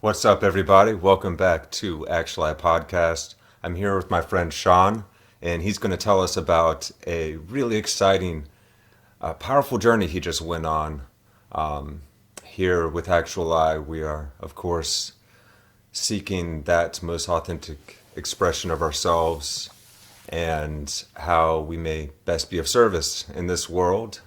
What's up, everybody? Welcome back to Actually Podcast. I'm here with my friend Shaun, and he's going to tell us about a really exciting, powerful journey he just went on. Here with Actually, we are, of course, seeking that most authentic expression of ourselves and how we may best be of service in this world.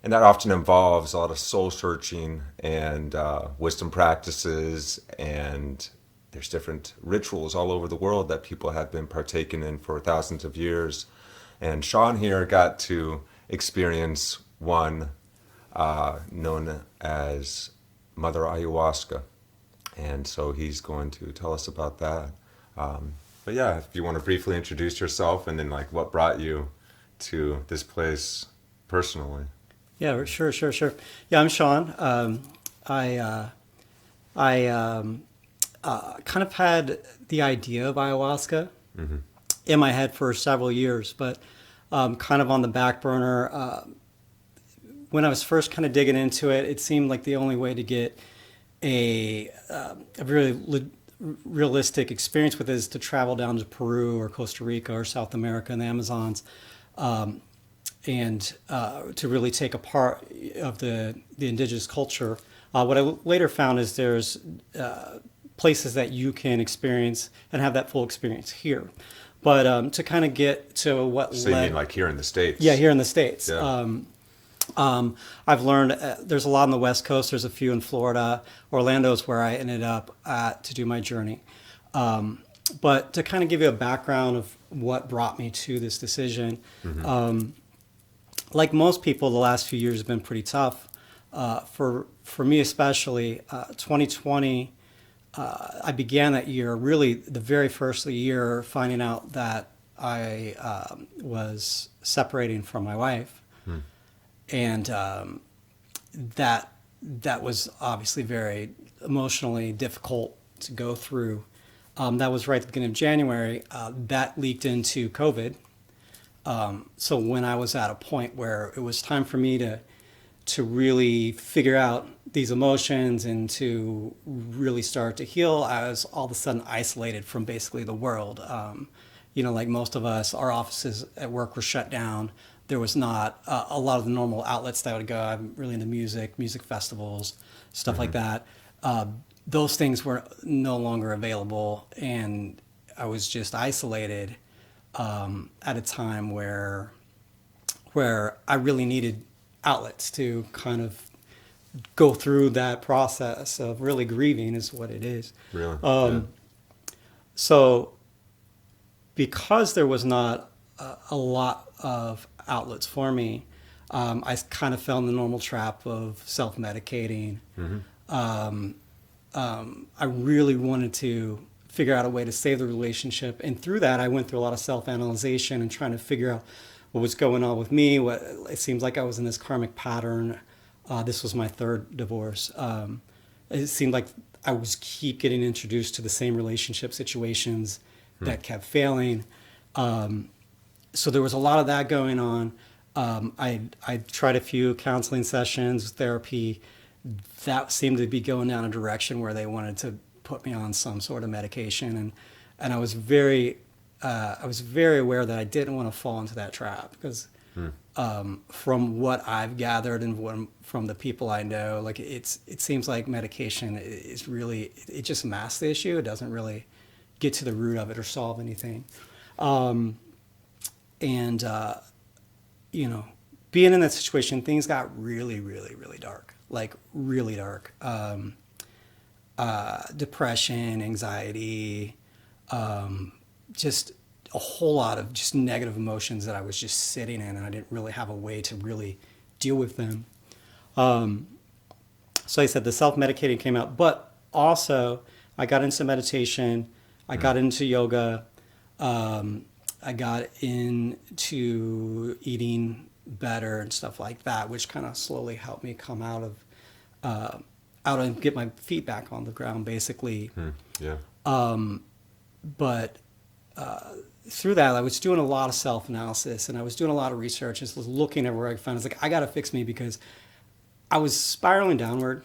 And that often involves a lot of soul searching and wisdom practices, and there's different rituals all over the world that people have been partaking in for thousands of years. And Shaun here got to experience one known as Mother Ayahuasca. And so he's going to tell us about that. But yeah, if you want to briefly introduce yourself and then like what brought you to this place personally. Yeah, sure. Yeah, I'm Shaun. I kind of had the idea of ayahuasca in my head for several years, but kind of on the back burner. When I was first kind of digging into it, it seemed like the only way to get a really realistic experience with it is to travel down to Peru or Costa Rica or South America and the Amazons. And to really take a part of the indigenous culture. What I later found is there's places that you can experience and have that full experience here. But to kind of get to what So you mean like here in the States? Yeah, here in the States. Yeah. I've learned there's a lot on the West Coast. There's a few in Florida. Orlando's where I ended up at to do my journey. But to kind of give you a background of what brought me to this decision, like most people, the last few years have been pretty tough. For me especially, 2020, I began that year, really the very first of the year, finding out that I was separating from my wife. And that was obviously very emotionally difficult to go through. That was right at the beginning of January. That leaked into COVID. So when I was at a point where it was time for me to really figure out these emotions and to really start to heal, I was all of a sudden isolated from basically the world. Like most of us, our offices at work were shut down. There was not a lot of the normal outlets that I would go. I'm really into music festivals, stuff like that. Those things were no longer available, and I was just isolated. At a time where I really needed outlets to kind of go through that process of really grieving is what it is. Really? So because there was not a lot of outlets for me, I kind of fell in the normal trap of self-medicating. I really wanted to figure out a way to save the relationship. And through that, I went through a lot of self-analyzation and trying to figure out what was going on with me. It seems like I was in this karmic pattern. This was my third divorce. It seemed like I was keep getting introduced to the same relationship situations that kept failing. So there was a lot of that going on. I tried a few counseling sessions, therapy. That seemed to be going down a direction where they wanted to put me on some sort of medication, and I was very aware that I didn't want to fall into that trap because from what I've gathered and from the people I know, like it seems like medication is really, it just masks the issue. It doesn't really get to the root of it or solve anything. Being in that situation, things got really, really, really dark, like really dark. Depression, anxiety, just a whole lot of just negative emotions that I was just sitting in, and I didn't really have a way to really deal with them. So I said the self-medicating came out, but also I got into meditation, I got into yoga, I got into eating better and stuff like that, which kind of slowly helped me come out and get my feet back on the ground, basically. But through that, I was doing a lot of self-analysis, and I was doing a lot of research. And was looking at where I found. I was like, I got to fix me because I was spiraling downward.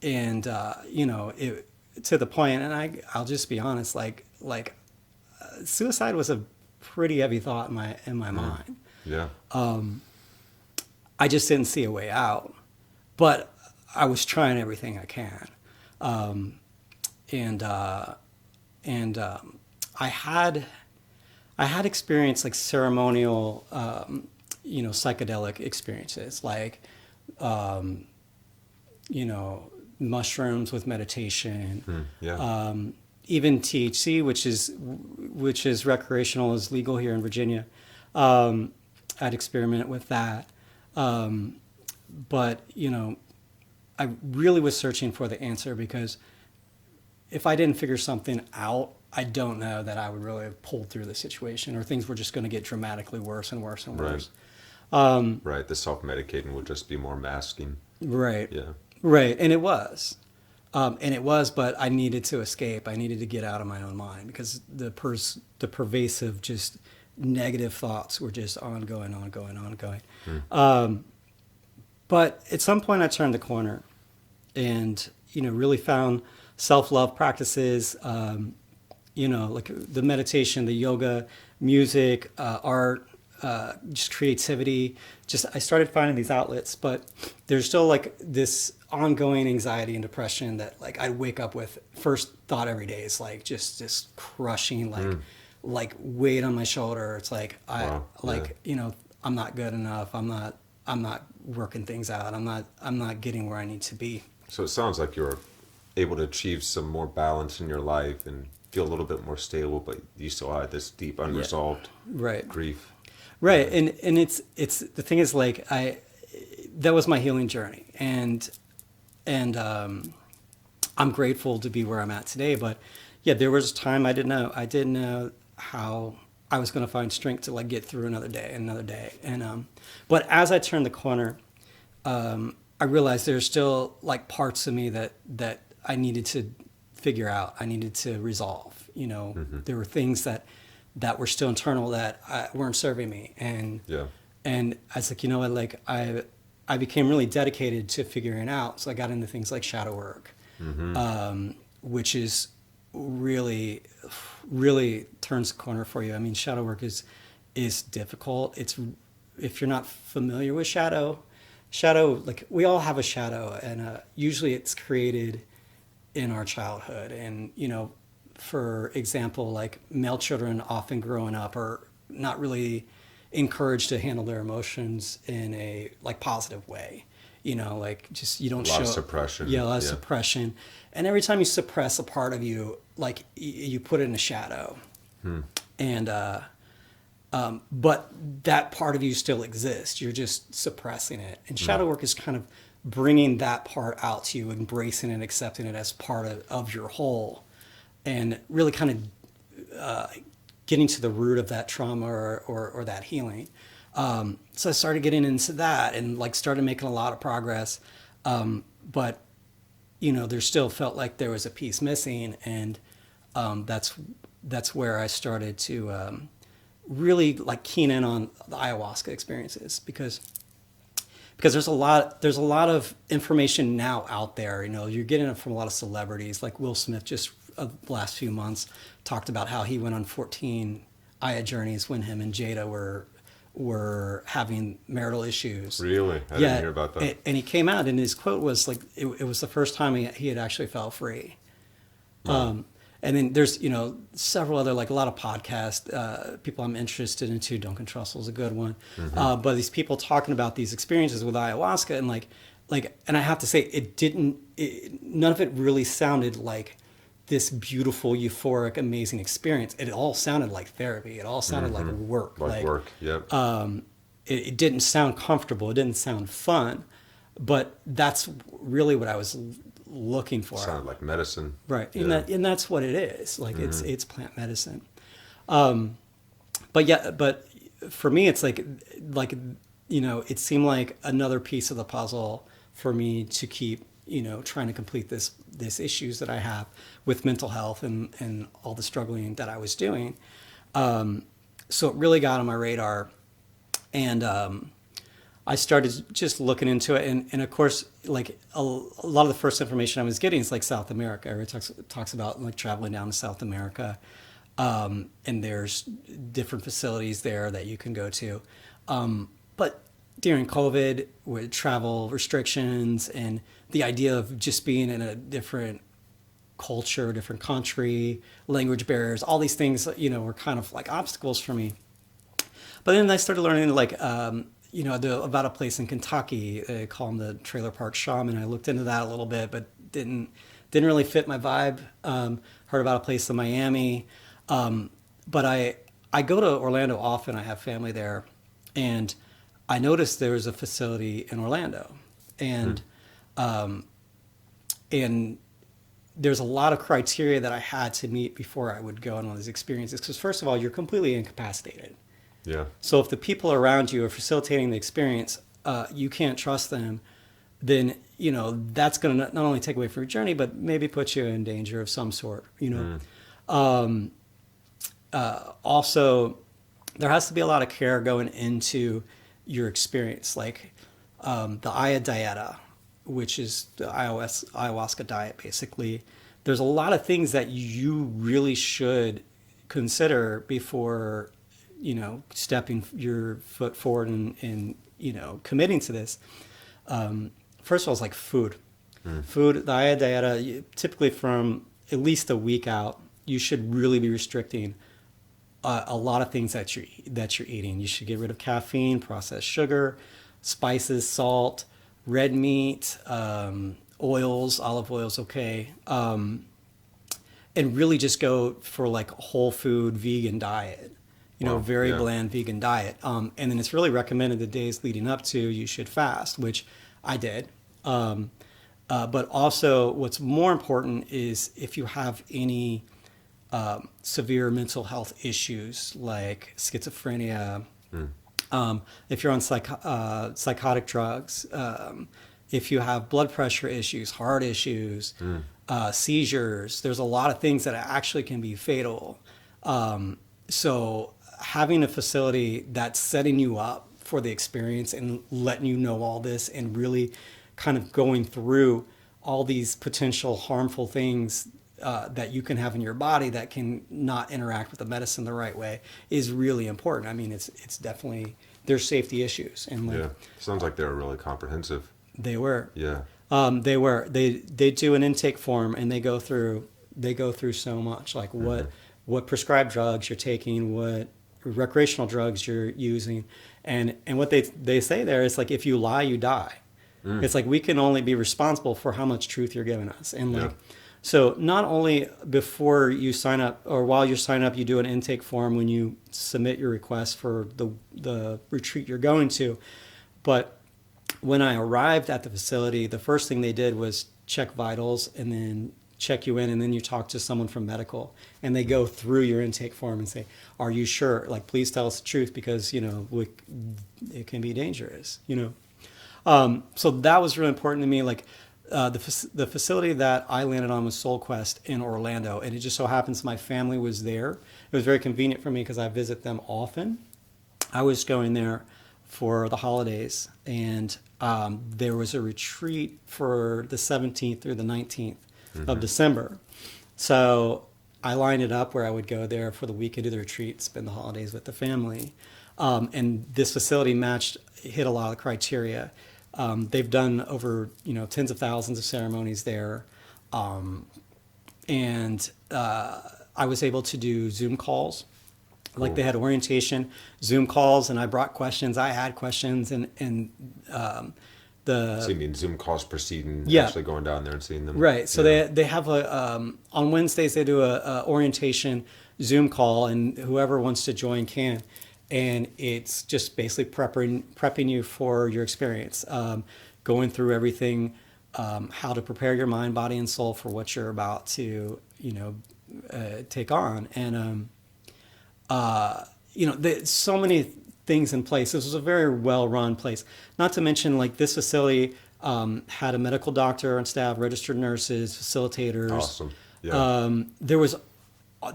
you know, it to the point, and I'll just be honest, suicide was a pretty heavy thought in my mind. Yeah. I just didn't see a way out, but I was trying everything I can. Um, and I had experienced like ceremonial, you know, psychedelic experiences, like, you know, mushrooms with meditation, Yeah. even THC, which is recreational, is legal here in Virginia. I'd experiment with that, but you know, I really was searching for the answer, because if I didn't figure something out, I don't know that I would really have pulled through the situation, or things were just going to get dramatically worse and worse and worse. Right. The self-medicating would just be more masking. Right. Yeah. Right. And it was. But I needed to escape. I needed to get out of my own mind, because the pervasive, just negative thoughts were just ongoing. But at some point I turned the corner and, you know, really found self-love practices, you know, like the meditation, the yoga, music, art, just creativity. Just I started finding these outlets, but there's still like this ongoing anxiety and depression that like I wake up with. First thought every day is like just this crushing like weight on my shoulder. It's like Wow. you know, I'm not good enough. I'm not working things out. I'm not getting where I need to be. So it sounds like you're able to achieve some more balance in your life and feel a little bit more stable, but you still had this deep unresolved Right. grief. Right. And it's the thing is, like, that was my healing journey, and I'm grateful to be where I'm at today. But yeah, there was a time I didn't know how I was going to find strength to like get through another day. And but as I turned the corner, I realized there's still like parts of me that I needed to figure out. I needed to resolve. You know, there were things that were still internal that weren't serving me. And I was like, you know what, like I became really dedicated to figuring out. So I got into things like shadow work, which is really, really turns the corner for you. I mean, shadow work is difficult. It's, if you're not familiar with shadow, like we all have a shadow, and usually it's created in our childhood. And, you know, for example, like male children often growing up are not really encouraged to handle their emotions in a like positive way. You know, like just you don't show A lot of suppression. Yeah, a lot of suppression. And every time you suppress a part of you, like you put it in a shadow. And but that part of you still exists. You're just suppressing it. And shadow work is kind of bringing that part out to you, embracing and accepting it as part of your whole, and really kind of getting to the root of that trauma or that healing. So I started getting into that and like started making a lot of progress. But, you know, there still felt like there was a piece missing. And that's where I started to really like keen in on the ayahuasca experiences, because there's a lot of information now out there. You know, you're getting it from a lot of celebrities. Like Will Smith just the last few months talked about how he went on 14 Ayah journeys when him and Jada were having marital issues. Really? I didn't hear about that. And he came out and his quote was like, it was the first time he had actually felt free. Wow. And then there's, you know, several other, like a lot of podcast people I'm interested in too. Duncan Trussell is a good one. But these people talking about these experiences with ayahuasca, and and I have to say, none of it really sounded like this beautiful, euphoric, amazing experience. It all sounded like therapy. It all sounded like work. Like work, yep. It didn't sound comfortable. It didn't sound fun, but that's really what I was looking for. Sounded like medicine. Right. Yeah. And that's what it is. Like it's plant medicine. But for me, it's like, you know, it seemed like another piece of the puzzle for me to keep, you know, trying to complete this issues that I have with mental health and all the struggling that I was doing. So it really got on my radar. And I started just looking into it, and of course, like a lot of the first information I was getting is like South America. It talks about like traveling down to South America, and there's different facilities there that you can go to. But during COVID, with travel restrictions and the idea of just being in a different culture, different country, language barriers, all these things, were kind of like obstacles for me. But then I started learning like, about a place in Kentucky. They call them the Trailer Park Shaman. I looked into that a little bit, but didn't really fit my vibe. Heard about a place in Miami, but I go to Orlando often. I have family there, and I noticed there was a facility in Orlando, and and there's a lot of criteria that I had to meet before I would go on all these experiences. Because first of all, you're completely incapacitated. Yeah. So if the people around you are facilitating the experience, you can't trust them, then, that's going to not only take away from your journey, but maybe put you in danger of some sort, Also, there has to be a lot of care going into your experience, like the Ayah Dieta, which is the Ayahuasca diet, basically. There's a lot of things that you really should consider before stepping your foot forward and committing to this. First of all, it's like food. Food, the Ayah Dieta, typically from at least a week out, you should really be restricting a lot of things that you're eating. You should get rid of caffeine, processed sugar, spices, salt, red meat, oils, olive oil's okay. And really just go for like a whole food vegan diet. Very bland vegan diet. And then it's really recommended the days leading up to you should fast, which I did. But also what's more important is if you have any severe mental health issues like schizophrenia, if you're on psychotic drugs, if you have blood pressure issues, heart issues, seizures, there's a lot of things that actually can be fatal. So having a facility that's setting you up for the experience and letting you know all this and really kind of going through all these potential harmful things that you can have in your body that can not interact with the medicine the right way is really important. I mean, it's definitely, there's safety issues. And Sounds like they were really comprehensive. They were. Yeah. They were. They do an intake form and they go through so much, like what prescribed drugs you're taking, what recreational drugs you're using, and what they say there is like, if you lie, you die. It's like we can only be responsible for how much truth you're giving us. And so not only before you sign up or while you're signing up, you do an intake form when you submit your request for the retreat you're going to, but when I arrived at the facility, the first thing they did was check vitals and then check you in, and then you talk to someone from medical, and they go through your intake form and say, "Are you sure? Like, please tell us the truth because it can be dangerous." So that was really important to me. Like the facility that I landed on was Soul Quest in Orlando, and it just so happens my family was there. It was very convenient for me because I visit them often. I was going there for the holidays, and there was a retreat for the 17th through the 19th of December. So I lined it up where I would go there for the weekend of the retreat, spend the holidays with the family. And this facility hit a lot of criteria. They've done over, tens of thousands of ceremonies there. And I was able to do Zoom calls. Like Cool. they had orientation, Zoom calls, and I brought questions. I had questions, and So you mean Zoom calls preceding actually going down there and seeing them? Right. So they have on Wednesdays they do a orientation Zoom call, and whoever wants to join can. And it's just basically prepping you for your experience, going through everything, how to prepare your mind, body, and soul for what you're about to take on. And there's so many things in place. This was a very well-run place. Not to mention, like, this facility had a medical doctor on staff, registered nurses, facilitators. Awesome. Yeah.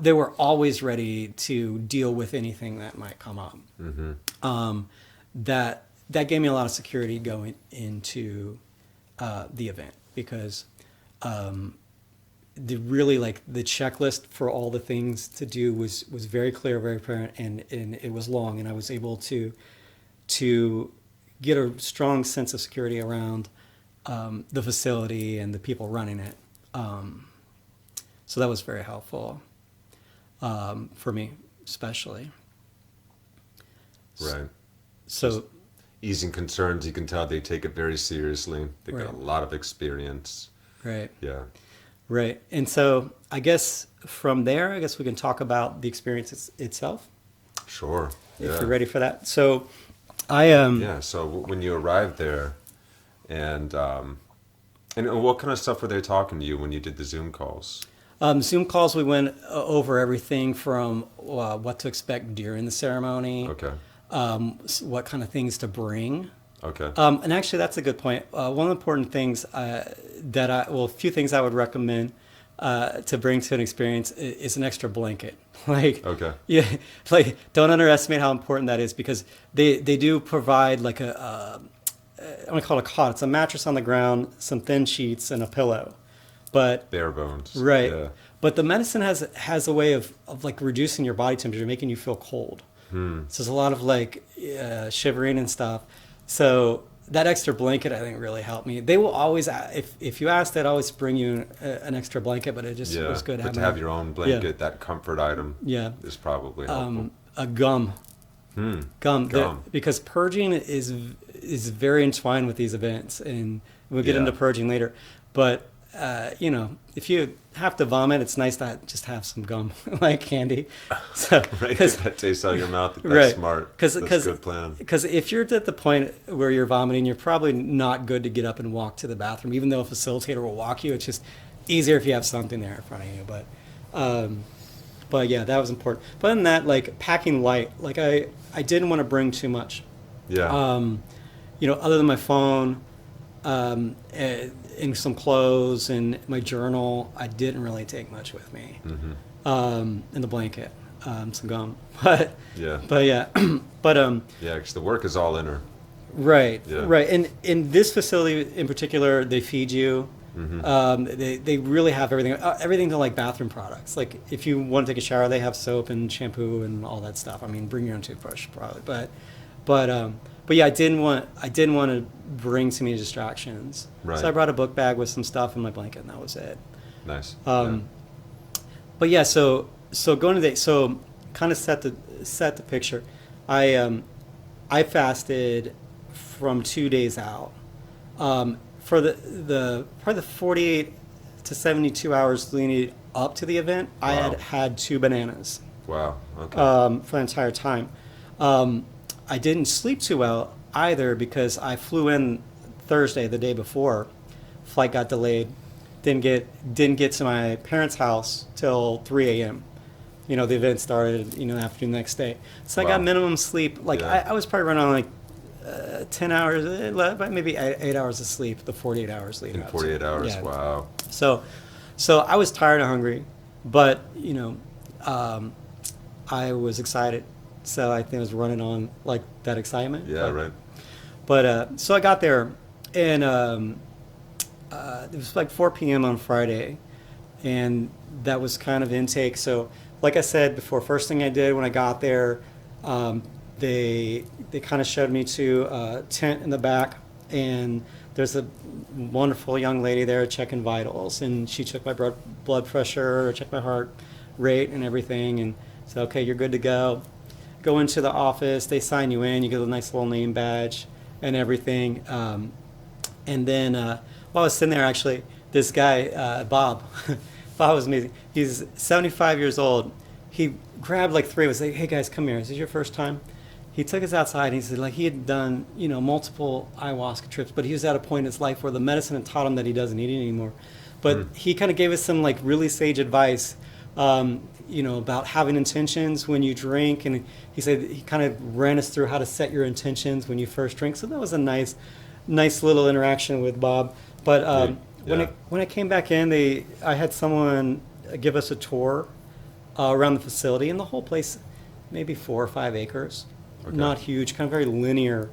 They were always ready to deal with anything that might come up. Mm-hmm. That that gave me a lot of security going into the event, because the really, like, the checklist for all the things to do was very clear, very apparent, and it was long, and I was able to get a strong sense of security around the facility and the people running it. So that was very helpful for me, especially. Right. So Easing concerns, you can tell they take it very seriously. They've got Right. a lot of experience. right. Yeah. Right. And so I guess from there, I guess we can talk about the experience itself, Sure. if Yeah. you're ready for that. So I Yeah. So when you arrived there, and what kind of stuff were they talking to you when you did the Zoom calls? Zoom calls, we went over everything from what to expect during the ceremony, Okay. what kind of things to bring. Okay. And actually, that's a good point. One of the important things a few things I would recommend to bring to an experience is an extra blanket. Like, Okay. yeah, like, don't underestimate how important that is, because they do provide like I want to call it a cot. It's a mattress on the ground, some thin sheets, and a pillow. But Bare bones. right, Yeah. but the medicine has a way of like reducing your body temperature, making you feel cold. So there's a lot of like shivering and stuff. So that extra blanket, I think, really helped me. They will always, if you ask, they'd always bring you an extra blanket, but it just Yeah. was good But to having have your own blanket, that comfort item, Yeah. is probably helpful. a gum. Gum. Gum. Because purging is very entwined with these events, and we'll get Yeah. into purging later. But if you have to vomit, it's nice to just have some gum, like candy. So, Right. Get that taste out of your mouth. That's Right. smart. 'Cause- That's 'cause- a good plan. Because if you're at the point where you're vomiting, you're probably not good to get up and walk to the bathroom. Even though a facilitator will walk you, it's just easier if you have something there in front of you. But yeah, that was important. But other than that, like, packing light, like, I didn't want to bring too much. Yeah. Other than my phone, and some clothes and my journal, I didn't really take much with me. And the blanket, some gum, but Yeah. yeah, but Yeah, because the work is all inner. right, Yeah. right. And in this facility in particular, they feed you. They really have everything to, like, bathroom products. Like, if you want to take a shower, they have soap and shampoo and all that stuff. I mean, bring your own toothbrush probably, but yeah, I didn't want to bring too many distractions. Right. So I brought a book bag with some stuff and my blanket, and that was it. Nice. But yeah, so going to so kind of set the picture. I fasted from 2 days out. For the probably the 48 to 72 hours leading up to the event, I had 2 bananas Wow. Okay. for the entire time. I didn't sleep too well either, because I flew in Thursday, the day before. Flight got delayed. Didn't get to my parents' house till 3 a.m. The event started, after the next day. So I got Wow. minimum sleep. Like, Yeah. I was probably running on, like, 10 hours, maybe 8 hours of sleep, the 48 hours leading In up. 48 hours. Yeah. Wow. So I was tired and hungry, but I was excited. So I think I was running on, like, that excitement. Yeah. Right. But so I got there, and it was like 4 p.m. on Friday, and that was kind of intake. So, like I said before, first thing I did when I got there, they kind of showed me to a tent in the back, and there's a wonderful young lady there checking vitals, and she took my blood pressure, checked my heart rate and everything, and said, okay, you're good to go. Go into the office, they sign you in, you get a nice little name badge and everything. And then while I was sitting there, actually, this guy, Bob, Bob was amazing. He's 75 years old. He grabbed like 3 of us, like, hey guys, come here. Is this your first time? He took us outside, and he said, like, he had done, multiple ayahuasca trips, but he was at a point in his life where the medicine had taught him that he doesn't need it anymore. But he kind of gave us some, like, really sage advice, about having intentions when you drink. And he said he kind of ran us through how to set your intentions when you first drink. So that was a nice little interaction with Bob. But when I came back in, I had someone give us a tour around the facility, and the whole place, maybe 4 or 5 acres, not huge, kind of very linear.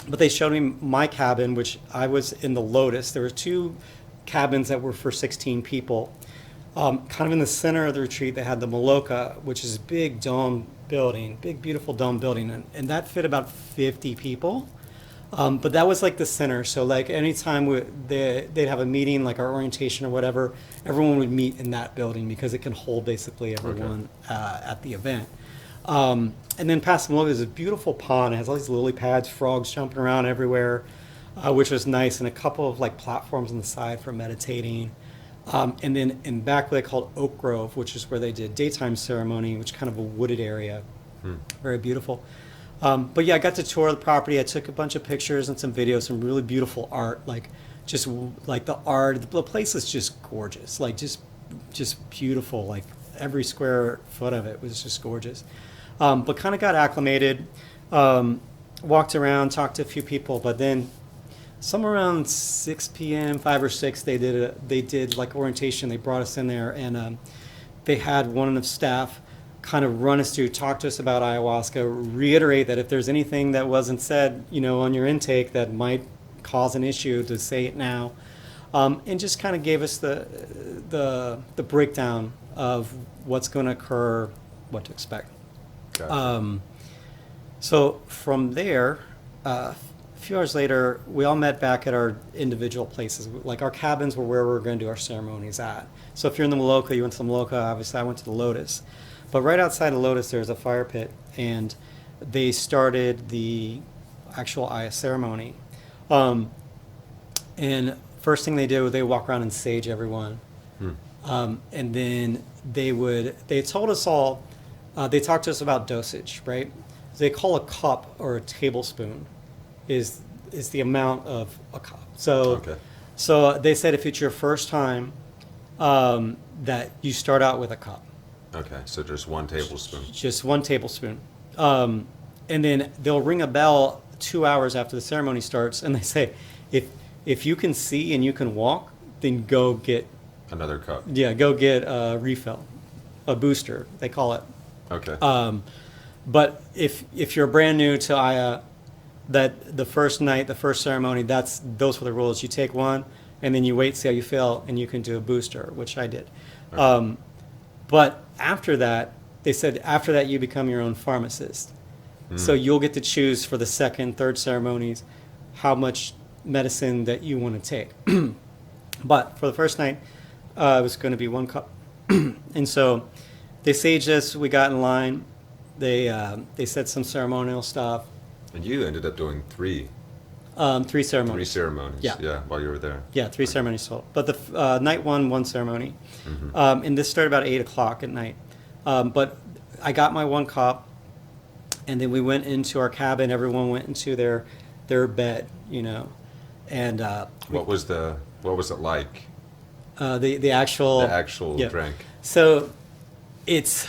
But they showed me my cabin, which I was in the Lotus. There were two cabins that were for 16 people. Kind of in the center of the retreat, they had the Maloka, which is a big dome building, big, beautiful dome building. And that fit about 50 people. But that was like the center. So like anytime they'd have a meeting, like our orientation or whatever, everyone would meet in that building because it can hold basically everyone at the event. And then past the Maloka is a beautiful pond. It has all these lily pads, frogs jumping around everywhere, which was nice, and a couple of like platforms on the side for meditating. And then in back what they called Oak Grove, which is where they did daytime ceremony, which is kind of a wooded area. Very beautiful. But yeah, I got to tour the property. I took a bunch of pictures and some videos, some really beautiful art, like just like the art. The place is just gorgeous, like just beautiful. Like every square foot of it was just gorgeous. But kind of got acclimated, walked around, talked to a few people, but then somewhere around 6 p.m., 5 or 6, they did like orientation. They brought us in there, and they had one of the staff kind of run us through, talk to us about ayahuasca, reiterate that if there's anything that wasn't said, on your intake that might cause an issue, to say it now, and just kind of gave us the breakdown of what's going to occur, what to expect. Gotcha. So from there, a few hours later, we all met back at our individual places. Like our cabins were where we were going to do our ceremonies at. So if you're in the Maloka, you went to the Maloka. Obviously, I went to the Lotus. But right outside the Lotus, there's a fire pit, and they started the actual Ayah ceremony. And first thing they did was they walk around and sage everyone. And then they told us all, they talked to us about dosage, right? They call a cup or a tablespoon is the amount of a cup. So they said if it's your first time, that you start out with a cup. Okay, so just 1 tablespoon. Just 1 tablespoon. And then they'll ring a bell 2 hours after the ceremony starts, and they say, if you can see and you can walk, then go get Another cup. Yeah, go get a refill, a booster, they call it. Okay. But if you're brand new to Ayah, that the first night, the first ceremony, those were the rules. You take one, and then you wait, see how you feel, and you can do a booster, which I did. Okay. But after that, they said after that you become your own pharmacist. So you'll get to choose for the second, third ceremonies how much medicine that you want to take. But for the first night, it was going to be 1 cup. And so they saged us. We got in line. They said some ceremonial stuff. And you ended up doing 3. 3 ceremonies. 3 ceremonies. Yeah, while you were there. Yeah, 3 ceremonies total. But the night 1 ceremony. And this started about 8 o'clock at night. But I got my 1 cup, and then we went into our cabin. Everyone went into their bed, And what was it like? The actual drink. So it's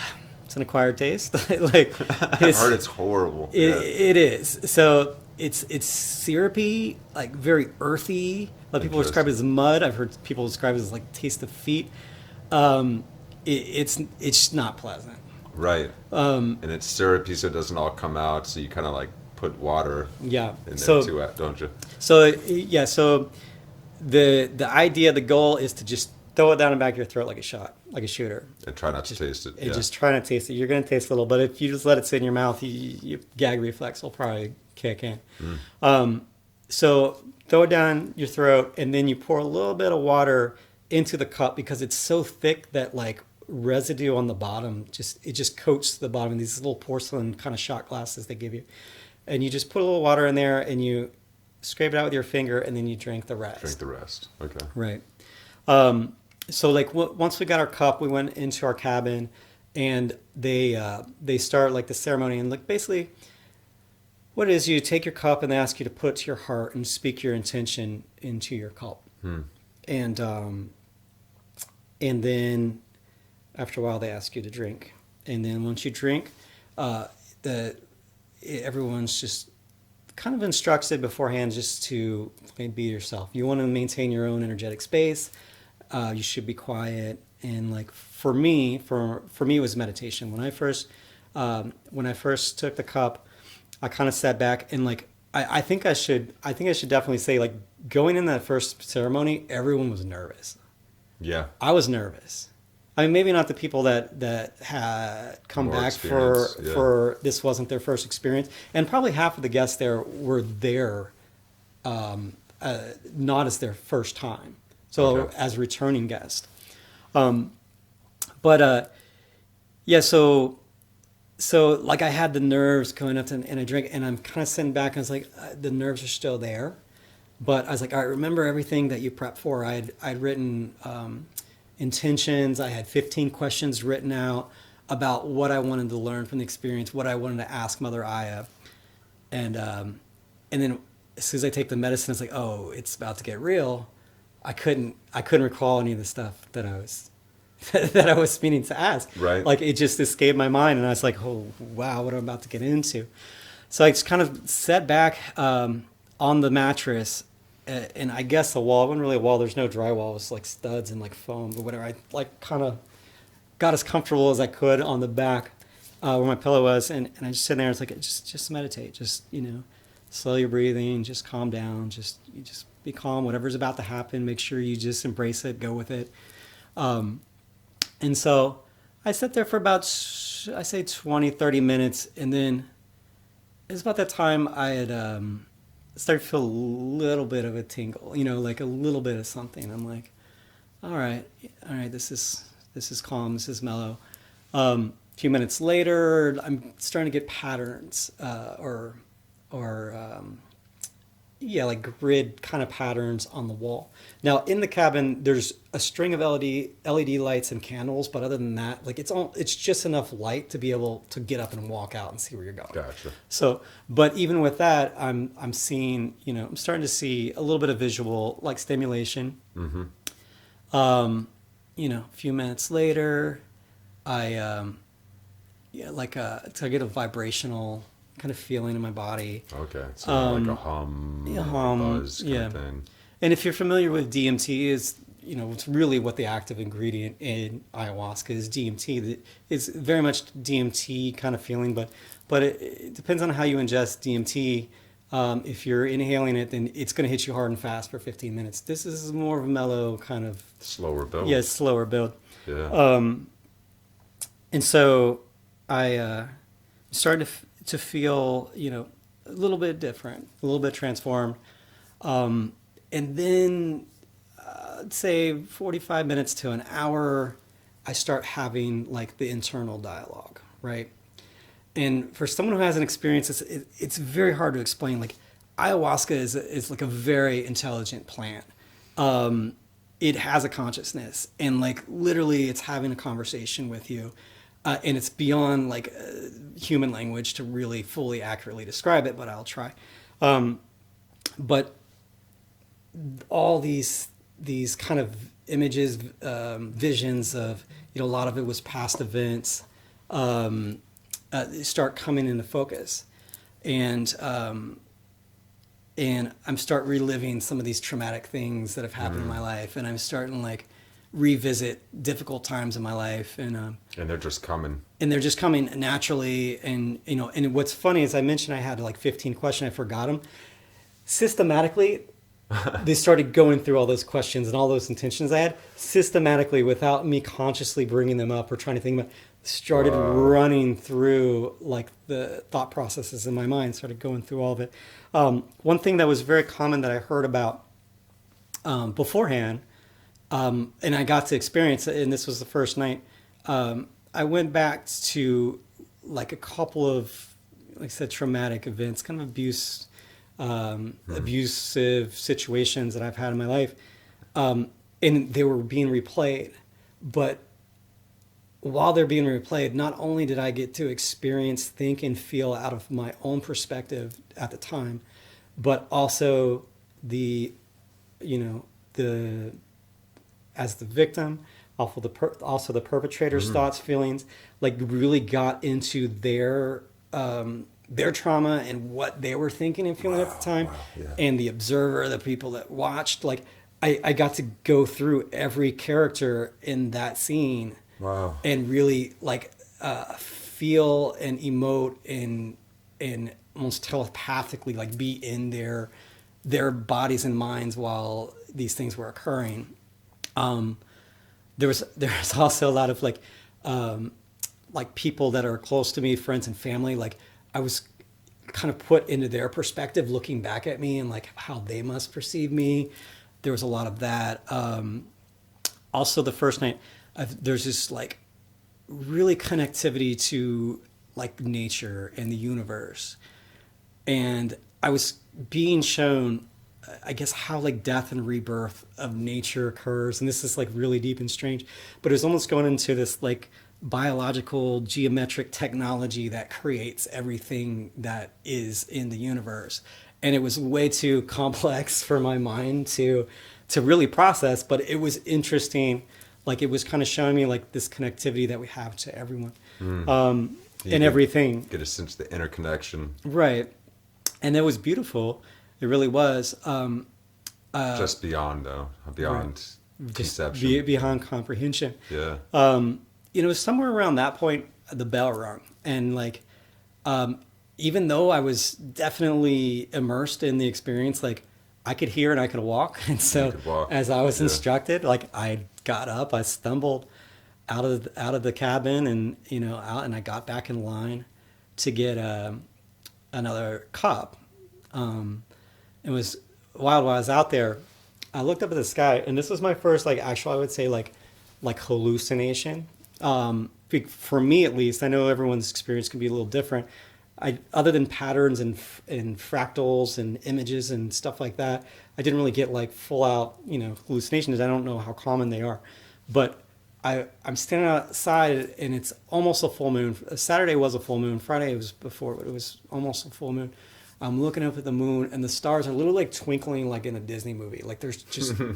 an acquired taste. Like I've heard it's horrible. It is. So it's syrupy, like very earthy. A lot of people describe it as mud. I've heard people describe it as like taste of feet. It's not pleasant. Right. And it's syrupy, so it doesn't all come out. So you kind of like put water. In there too, don't you? So So the idea, the goal is to just throw it down the back of your throat like a shooter. And try not to taste it. And just try not to taste it. You're going to taste a little, but if you just let it sit in your mouth, your gag reflex will probably kick in. So throw it down your throat, and then you pour a little bit of water into the cup because it's so thick that like residue on the bottom just coats the bottom of these little porcelain kind of shot glasses they give you. And you just put a little water in there, and you scrape it out with your finger, and then you drink the rest. Okay. Right. So like once we got our cup, we went into our cabin, and they start like the ceremony, and like basically what it is, you take your cup and they ask you to put it to your heart and speak your intention into your cup. And then after a while they ask you to drink, and then once you drink, everyone's just kind of instructed beforehand just to be yourself. You want to maintain your own energetic space. You should be quiet. And like for me it was meditation. When I first took the cup, I kind of sat back and like I think I should definitely say like going in that first ceremony, everyone was nervous. Yeah. I was nervous. I mean, maybe not the people that had come More back experience. Yeah. for this wasn't their first experience, and probably half of the guests there were there, not as their first time, so Okay. as returning guests. Um, but yeah, so like I had the nerves going up to and I drink, and I'm kind of sitting back, and I was like, the nerves are still there, but I was like, all right, remember everything that you prepped for. I'd written intentions. I had 15 questions written out about what I wanted to learn from the experience, what I wanted to ask Mother Ayah, and then as soon as I take the medicine, it's like, oh, it's about to get real. I couldn't recall any of the stuff that I was that I was meaning to ask. Right. Like it just escaped my mind, and I was like, oh wow, what am I about to get into? So I just kind of sat back on the mattress, and I guess the wall wasn't really a wall. There's no drywall. It was like studs and like foam, but whatever. I like kind of got as comfortable as I could on the back where my pillow was, and I just sitting there. It's like just meditate, just slow your breathing, just calm down, just be calm. Whatever's about to happen, make sure you just embrace it, go with it. And so I sat there for about, I say 20, 30 minutes. And then it was about that time I had started to feel a little bit of a tingle, like a little bit of something. I'm like, all right, this is calm, this is mellow. A few minutes later, I'm starting to get patterns like grid kind of patterns on the wall. Now in the cabin, there's a string of LED lights and candles, but other than that, like it's just enough light to be able to get up and walk out and see where you're going. Gotcha. So, but even with that, I'm seeing, I'm starting to see a little bit of visual like stimulation. Mm-hmm. A few minutes later, I get a vibrational kind of feeling in my body. Okay. So like a hum, buzz kind of thing. And if you're familiar with DMT, it's really what the active ingredient in ayahuasca is DMT. It's very much DMT kind of feeling, but it depends on how you ingest DMT. If you're inhaling it, then it's going to hit you hard and fast for 15 minutes. This is more of a mellow kind of Slower build. Yeah, slower build. Yeah. And so I started to feel, a little bit different, a little bit transformed. And then, I'd say 45 minutes to an hour, I start having like the internal dialogue, right? And for someone who hasn't experienced this, it's very hard to explain. Like ayahuasca is like a very intelligent plant. It has a consciousness, and like literally it's having a conversation with you. And it's beyond like human language to really fully accurately describe it, but I'll try. But all these kind of images, visions of, a lot of it was past events, start coming into focus. And I'm start reliving some of these traumatic things that have happened in my life. And I'm starting like revisit difficult times in my life, and they're just coming naturally. And what's funny is I mentioned I had like 15 questions, I forgot them systematically. They started going through all those questions and all those intentions I had systematically without me consciously bringing them up or trying to think about, started running through like the thought processes in my mind, started going through all of it. One thing that was very common that I heard about beforehand, and I got to experience it, and this was the first night, I went back to like a couple of, like I said, traumatic events, kind of abusive situations that I've had in my life. And they were being replayed. But while they're being replayed, not only did I get to experience, think, and feel out of my own perspective at the time, but also as the victim, also the perpetrator's thoughts, feelings, like really got into their trauma and what they were thinking and feeling at the time. Yeah. And the observer, the people that watched, like I got to go through every character in that scene. And really like feel and emote and almost telepathically like be in their bodies and minds while these things were occurring. There was also a lot of like people that are close to me, friends and family. Like I was kind of put into their perspective, looking back at me and like how they must perceive me. There was a lot of that. Also, the first night, there's this like really connectivity to like nature and the universe, and I was being shown, I guess, how like death and rebirth of nature occurs. And this is like really deep and strange, but it was almost going into this like biological geometric technology that creates everything that is in the universe. And it was way too complex for my mind to really process, but it was interesting. Like it was kind of showing me like this connectivity that we have to everyone, and everything. Get a sense of the interconnection. Right. And it was beautiful. It really was. Just beyond, though, beyond Just conception. beyond comprehension. Yeah. Somewhere around that point, the bell rung. And like, even though I was definitely immersed in the experience, like I could hear and I could walk. And so as I was instructed, like I got up, I stumbled out of the cabin and, out, and I got back in line to get another cup. It was wild while I was out there. I looked up at the sky, and this was my first, like, actual, I would say, like hallucination. For me, at least, I know everyone's experience can be a little different. Other than patterns and fractals and images and stuff like that, I didn't really get like full out, hallucinations. I don't know how common they are, but I'm standing outside and it's almost a full moon. Saturday was a full moon. Friday was before, but it was almost a full moon. I'm looking up at the moon and the stars are literally like twinkling like in a Disney movie. Like they're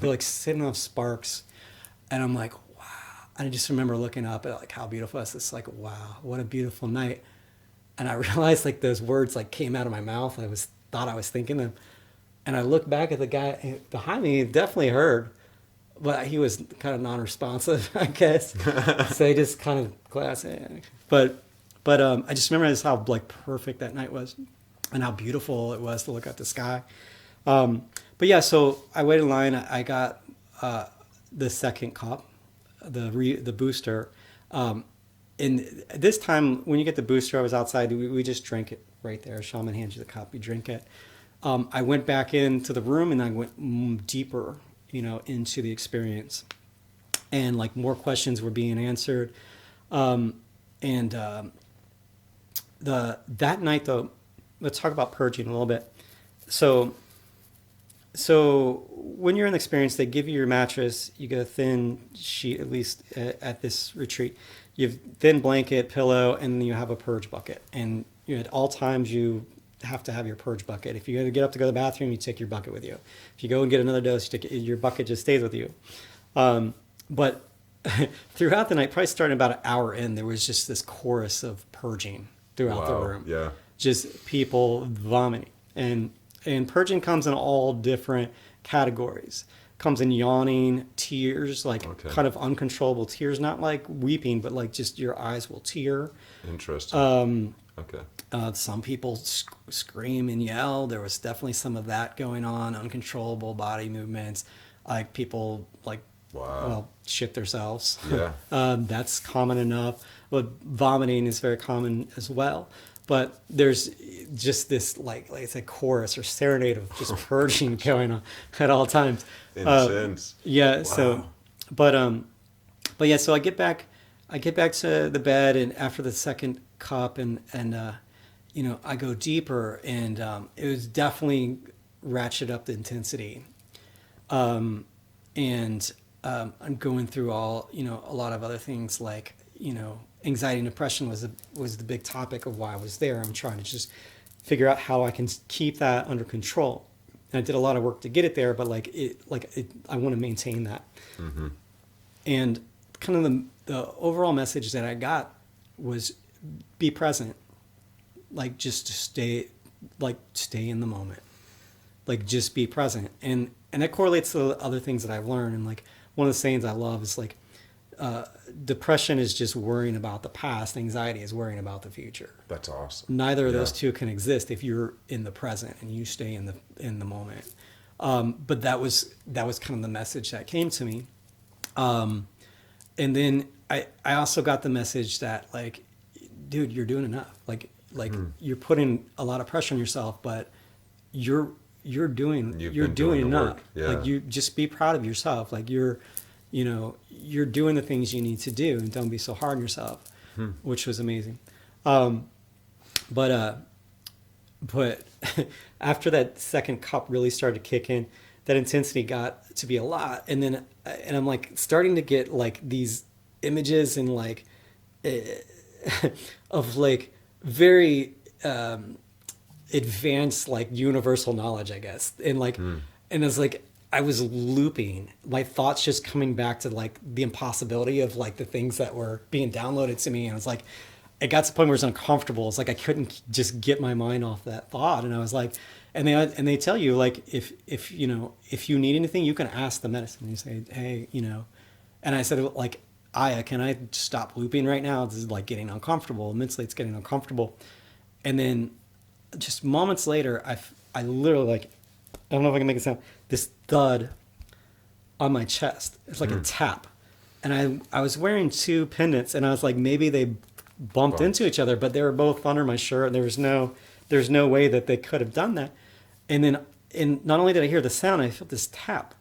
like sitting off sparks. And I'm like, wow. And I just remember looking up at like how beautiful it was. It's like, wow, what a beautiful night. And I realized like those words like came out of my mouth. Thought I was thinking them. And I looked back at the guy behind me, he definitely heard, but he was kind of non-responsive, I guess. So he just kind of glanced at it. But I just remember how like perfect that night was and how beautiful it was to look at the sky. But yeah, so I waited in line. I got the second cup, the booster. And this time, when you get the booster, I was outside. We just drank it right there. Shaman hands you the cup, you drink it. I went back into the room and I went deeper, into the experience, and like more questions were being answered. That night though, let's talk about purging a little bit. So when you're in the experience, they give you your mattress. You get a thin sheet, at least at this retreat. You have thin blanket, pillow, and you have a purge bucket. And at all times, you have to have your purge bucket. If you get up to go to the bathroom, you take your bucket with you. If you go and get another dose, your bucket just stays with you. But throughout the night, probably starting about an hour in, there was just this chorus of purging throughout the room. Yeah. Just people vomiting. And purging comes in all different categories. Comes in yawning, tears, kind of uncontrollable tears, not like weeping, but like just your eyes will tear. Interesting. Okay. Some people scream and yell. There was definitely some of that going on. Uncontrollable body movements, like people shit themselves. Yeah. That's common enough. But vomiting is very common as well. But there's just this like I said, chorus or serenade of just purging going on at all times. Intense. Yeah. Wow. So, but yeah. So I get back to the bed, and after the second cup, and I go deeper, and it was definitely ratchet up the intensity, and I'm going through all a lot of other things like anxiety and depression was the big topic of why I was there. I'm trying to just figure out how I can keep that under control. And I did a lot of work to get it there, but I want to maintain that. Mm-hmm. And kind of the overall message that I got was be present, like just to stay in the moment, like just be present. And that correlates to other things that I've learned. And like one of the sayings I love is like, depression is just worrying about the past. Anxiety is worrying about the future. That's awesome. Neither of Yeah. those two can exist if you're in the present and you stay in the moment. But that was kind of the message that came to me. And then I also got the message that, like, dude, you're doing enough. Like you're putting a lot of pressure on yourself, but you're doing the enough. work. Yeah. Like, you just be proud of yourself. Like, you're doing the things you need to do, and don't be so hard on yourself, which was amazing. But after that second cup really started to kick in, that intensity got to be a lot. And I'm like starting to get like these images and like of like very advanced, like universal knowledge, I guess. And like, and it's like, I was looping my thoughts, just coming back to like the impossibility of like the things that were being downloaded to me. And it's like, it got to the point where it was uncomfortable. It's like, I couldn't just get my mind off that thought. And I was like, and they tell you, like, if you need anything, you can ask the medicine. You say, hey, and I said, like, Ayah, can I stop looping right now? This is like getting uncomfortable. Mentally, it's getting uncomfortable. And then just moments later, I literally, like, I don't know if I can make it sound, this thud on my chest. It's like a tap. And I was wearing two pendants, and I was like, maybe they bumped into each other, but they were both under my shirt, and there's no way that they could have done that. And not only did I hear the sound, I felt this tap.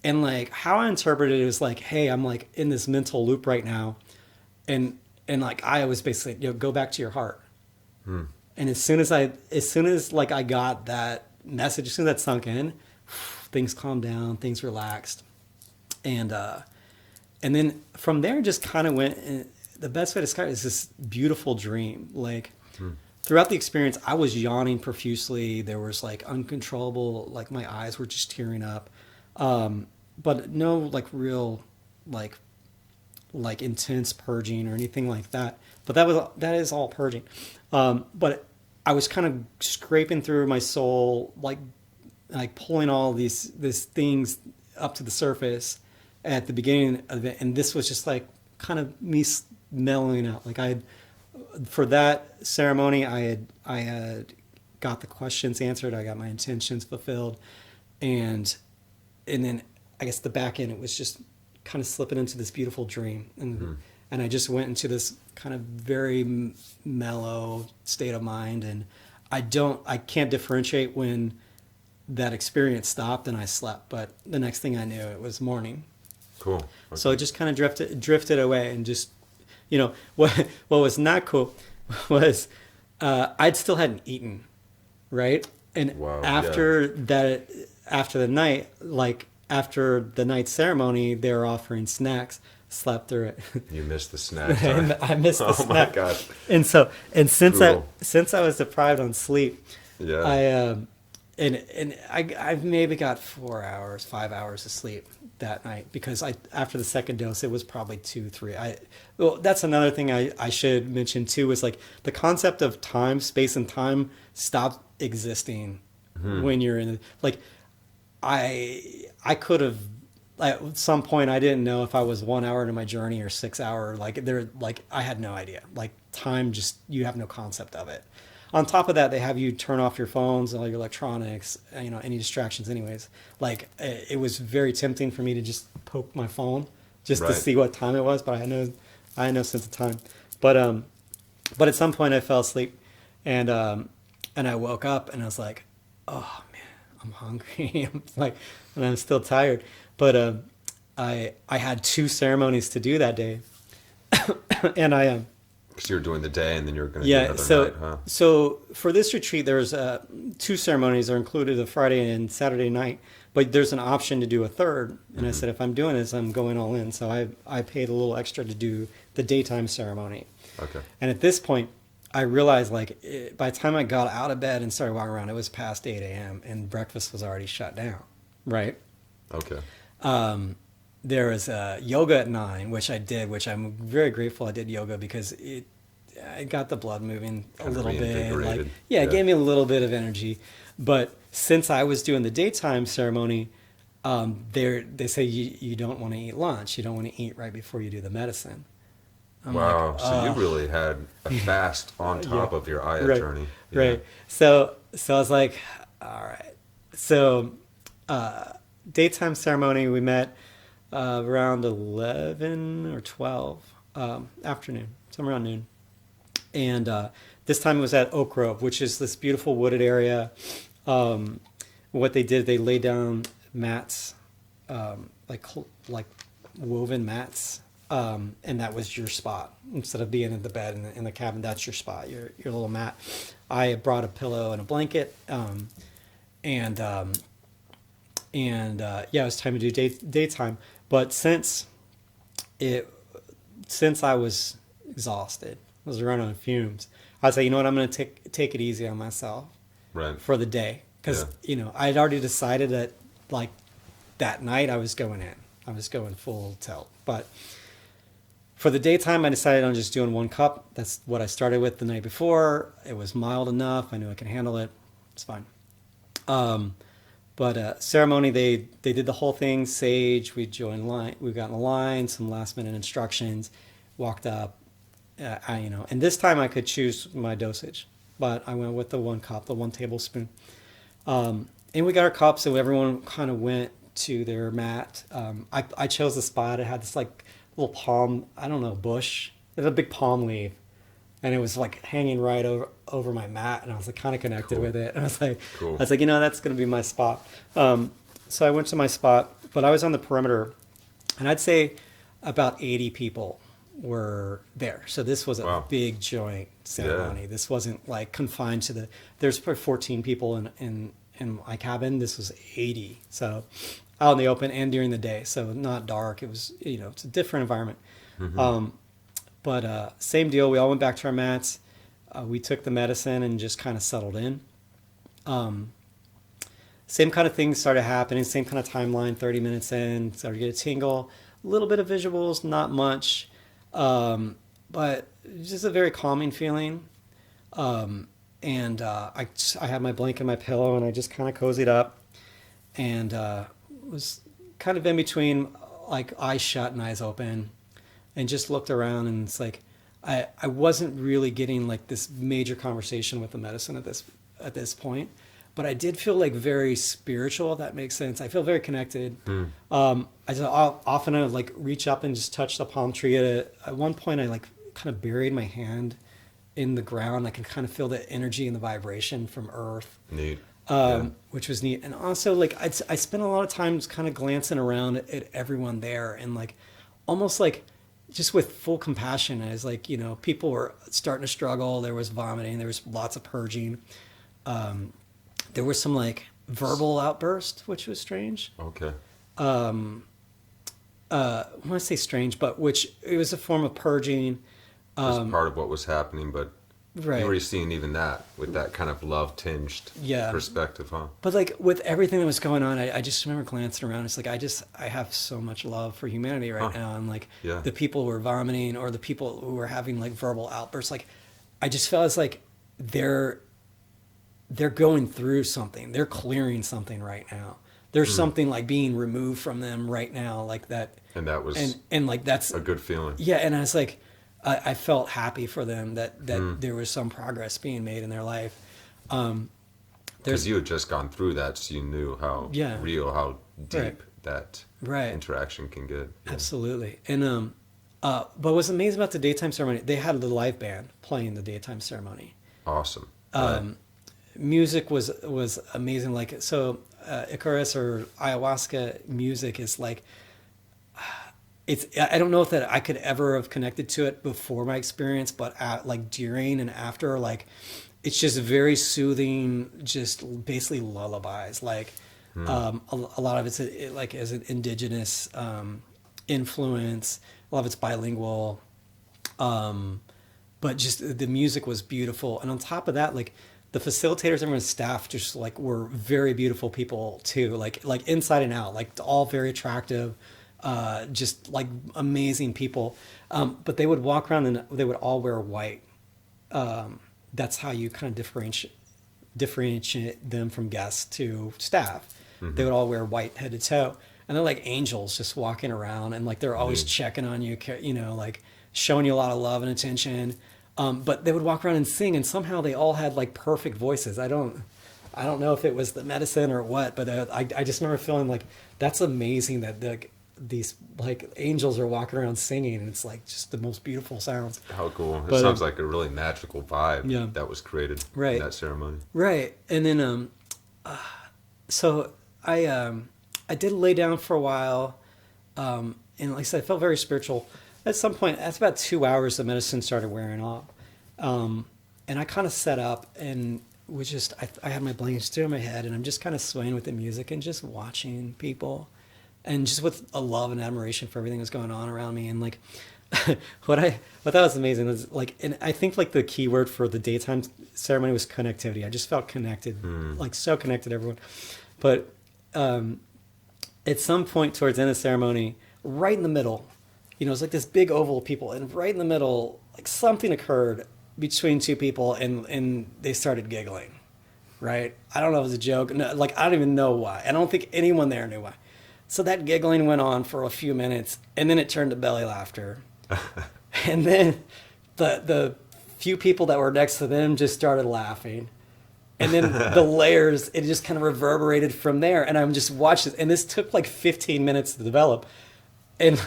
And like, how I interpreted it was like, hey, I'm like in this mental loop right now. And like, I was basically, go back to your heart. And as soon as like I got that message, as soon as that sunk in, things calmed down, things relaxed. And then from there, just kind of went, and the best way to describe it is this beautiful dream. Like, throughout the experience, I was yawning profusely. There was like uncontrollable, like my eyes were just tearing up. But no like real like intense purging or anything like that. But that is all purging. But I was kind of scraping through my soul, like pulling all these things up to the surface at the beginning of it. And this was just like kind of me mellowing out. Like, for that ceremony, I had got the questions answered. I got my intentions fulfilled. And then I guess the back end, it was just kind of slipping into this beautiful dream. And I just went into this kind of very mellow state of mind. And I can't differentiate when that experience stopped and I slept. But the next thing I knew, it was morning. Cool. Okay. So it just kind of drifted away. And just, what was not cool was I'd still hadn't eaten, right? And after the night, like after the night ceremony, they were offering snacks. Slept through it. You missed the snack. I missed the snack. Oh my gosh. And since I was deprived on sleep, yeah, I've maybe got 5 hours of sleep that night, because after the second dose, it was probably 2, 3. Well, that's another thing I should mention too, is like the concept of time, space, and time stopped existing when you're in, like, I could have, at some point, I didn't know if I was 1 hour into my journey or 6 hour. I had no idea. Like, time, just, you have no concept of it. On top of that, they have you turn off your phones and all your electronics, any distractions anyways. Like, it was very tempting for me to just poke my phone just to see what time it was, but I had no sense of time. But at some point I fell asleep, and I woke up and I was like, oh man, I'm hungry. And I'm still tired. But I had 2 ceremonies to do that day. And I because you were doing the day and then you were going to do another night, huh? So for this retreat, there's 2 ceremonies are included, a Friday and Saturday night, but there's an option to do a third. And I said, if I'm doing this, I'm going all in. So I paid a little extra to do the daytime ceremony. Okay. And at this point, I realized, like, by the time I got out of bed and started walking around, it was past 8 a.m. and breakfast was already shut down. Right. Okay. There was yoga at 9, which I did, which I'm very grateful I did yoga, because I got the blood moving a little bit. Like, it gave me a little bit of energy. But since I was doing the daytime ceremony, they say you don't want to eat lunch. You don't want to eat right before you do the medicine. I'm like, Wow. So you really had a fast on yeah, top of your Ayah right, journey. Yeah. right. So I was like, all right. So daytime ceremony, we met around 11 or 12 afternoon, somewhere around noon. And this time it was at Oak Grove, which is this beautiful wooded area. Um, what they did, they laid down mats, like woven mats, and that was your spot. Instead of being in the bed in the cabin, that's your spot, your little mat. I brought a pillow and a blanket, and yeah, it was time to do daytime. But it since I was exhausted, I was running on fumes. I was like, you know what, I'm going to take it easy on myself Right. for the day, because I'd already decided that like that night I was going in, I was going full tilt. But for the daytime, I decided on just doing 1 cup. That's what I started with the night before. It was mild enough. I knew I could handle it. It's fine. But ceremony, they did the whole thing. Sage, we joined line. We got in a line. Some last minute instructions. Walked up. And this time I could choose my dosage, but I went with the 1 cup, the 1 tablespoon. And we got our cups, and everyone kind of went to their mat. I chose the spot. It had this like little palm, I don't know, bush. It had a big palm leaf, and it was like hanging right over my mat, and I was like kind of connected Cool. with it. And Cool. I was like, that's going to be my spot. So I went to my spot, but I was on the perimeter, and I'd say about 80 people were there. So this was a Wow. big joint ceremony. Yeah. This wasn't like confined to there's probably 14 people in my cabin. This was 80. So out in the open and during the day. So not dark. It was, it's a different environment. But same deal. We all went back to our mats. We took the medicine and just kind of settled in. Same kind of things started happening. Same kind of timeline. 30 minutes in, started to get a tingle. A little bit of visuals, not much. But just a very calming feeling. I had my blanket and my pillow, and I just kind of cozied up, and was kind of in between, like eyes shut and eyes open, and just looked around. And it's like I wasn't really getting like this major conversation with the medicine at this point, but I did feel like very spiritual, if that makes sense. I feel very connected. Often I would like reach up and just touch the palm tree. At one point I like kind of buried my hand in the ground. I can kind of feel the energy and the vibration from earth. Neat. Which was neat. And also like I spent a lot of time just kind of glancing around at everyone there, and like almost like just with full compassion, as like, people were starting to struggle. There was vomiting, there was lots of purging. There was some like verbal outburst, which was strange. Okay. I want to say strange, but which it was a form of purging. It was part of what was happening, but Right. you were seeing even that with that kind of love tinged Yeah. perspective, huh? But like with everything that was going on, I just remember glancing around. It's like I have so much love for humanity right now, and like Yeah. the people who were vomiting or the people who were having like verbal outbursts, like I just felt as like they're going through something. They're clearing something right now. There's something like being removed from them right now, like that. And that was And like that's a good feeling. yeah. And I was like, I felt happy for them that there was some progress being made in their life. Because you had just gone through that, so you knew how Yeah. real, how deep Right. that Right. interaction can get. Yeah. Absolutely. And but what's amazing about the daytime ceremony, they had the live band playing the daytime ceremony. Awesome. Music was amazing. Like so, Icarus or ayahuasca music is like I don't know if that I could ever have connected to it before my experience, but like during and after, like it's just very soothing, just basically lullabies. Like a lot of it's like as an indigenous influence. A lot of it's bilingual, but just the music was beautiful. And on top of that, like the facilitators, everyone's staff, just like were very beautiful people too. Like inside and out, like all very attractive. Just like amazing people. But they would walk around and they would all wear white. That's how you kind of differentiate them from guests to staff. They would all wear white head to toe, and they're like angels just walking around, and like they're always checking on you, like showing you a lot of love and attention. But they would walk around and sing, and somehow they all had like perfect voices. I don't know if it was the medicine or what, but I just remember feeling like that's amazing that these like angels are walking around singing, and it's like just the most beautiful sounds. How cool. But, It sounds like a really magical vibe yeah. that was created Right. in that ceremony. Right. And then so I did lay down for a while, and like I said, I felt very spiritual. At some point, after about 2 hours, the medicine started wearing off, and I kind of set up and was just I had my blankets still in my head, and I'm just kind of swaying with the music and just watching people, and just with a love and admiration for everything that's going on around me. And like what I thought was amazing was like, and I think like the key word for the daytime ceremony was connectivity. I just felt connected, like so connected to everyone. But at some point towards the end of the ceremony, right in the middle, it was like this big oval of people, and right in the middle, like something occurred between two people, and they started giggling, right? I don't know if it was a joke. No, like, I don't even know why. I don't think anyone there knew why. So that giggling went on for a few minutes, and then it turned to belly laughter. And then the few people that were next to them just started laughing. And then the layers, it just kind of reverberated from there. And I'm just watching this, and this took like 15 minutes to develop. And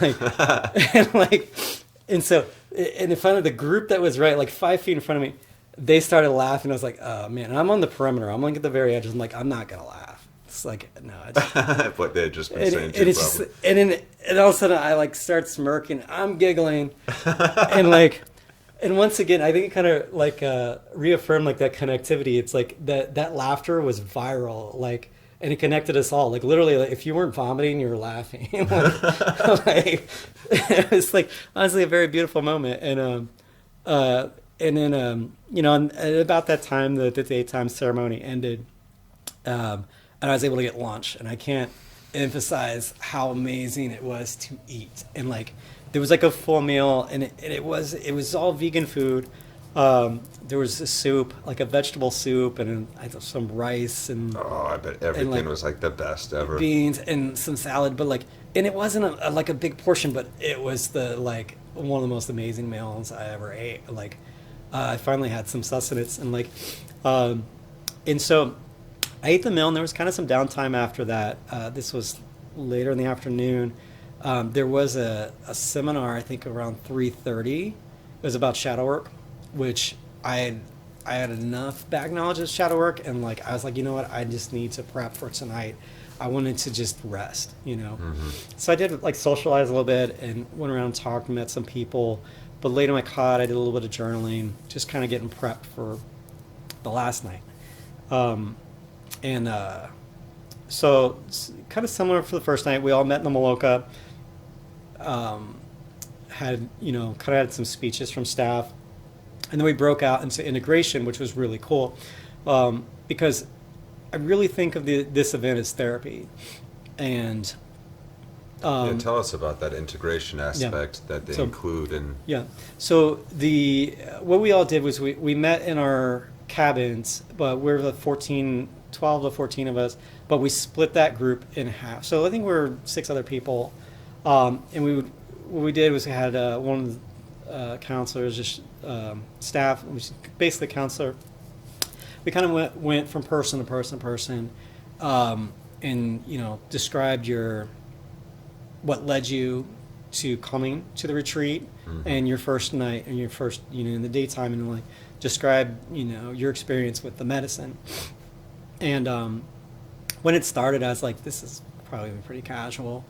and so, and in front of the group that was right, like 5 feet in front of me, they started laughing. I was like, oh man, and I'm on the perimeter. I'm like at the very edge. I'm like, I'm not going to laugh. It's like, no. What they had just been saying too, it's just, and all of a sudden I like start smirking. I'm giggling. And once again, I think it kind of like reaffirmed like that connectivity. It's like that laughter was viral. Like, and it connected us all. Like literally, like, if you weren't vomiting, you were laughing. It was like honestly a very beautiful moment. And then and at about that time, the daytime ceremony ended, and I was able to get lunch. And I can't emphasize how amazing it was to eat. And like there was like a full meal, and it was all vegan food. There was a soup, like a vegetable soup, and I thought some rice and I bet everything was like the best ever. Beans and some salad, but like, and it wasn't like a big portion, but it was like one of the most amazing meals I ever ate. Like, I finally had some sustenance, and like, and so I ate the meal, and there was kind of some downtime after that. This was later in the afternoon. There was a seminar, I think around 3:30. It was about shadow work, which I had enough back knowledge of shadow work, and like I was like, you know what, I just need to prep for tonight. I wanted to just rest, So I did like socialize a little bit and went around and talked, met some people. But late in my cot, I did a little bit of journaling, just kind of getting prepped for the last night. So it's kind of similar for the first night. We all met in the Maloka. Had kind of had some speeches from staff. And then we broke out into integration, which was really cool, because I really think of this event as therapy. And tell us about that integration aspect that they include. So what we all did was we met in our cabins, but we're the 12 to 14 of us, but we split that group in half. So I think we're 6 other people, and what we did was we had one of the counselors, just staff, which is basically a counselor. We kind of went from person to person to person, and described what led you to coming to the retreat, and your first night, and your first in the daytime, and like describe your experience with the medicine. And when it started, I was like, this is probably pretty casual.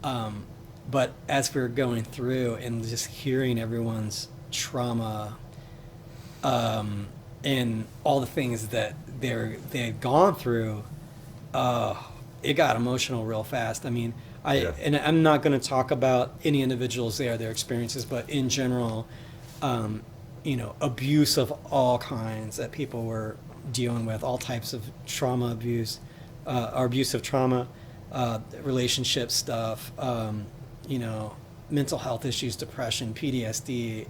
But as we were going through and just hearing everyone's trauma, and all the things that they had gone through, it got emotional real fast. I mean, and I'm not going to talk about any individuals there, their experiences, but in general, abuse of all kinds that people were dealing with, all types of trauma abuse, or abusive trauma, relationship stuff, mental health issues, depression, PTSD,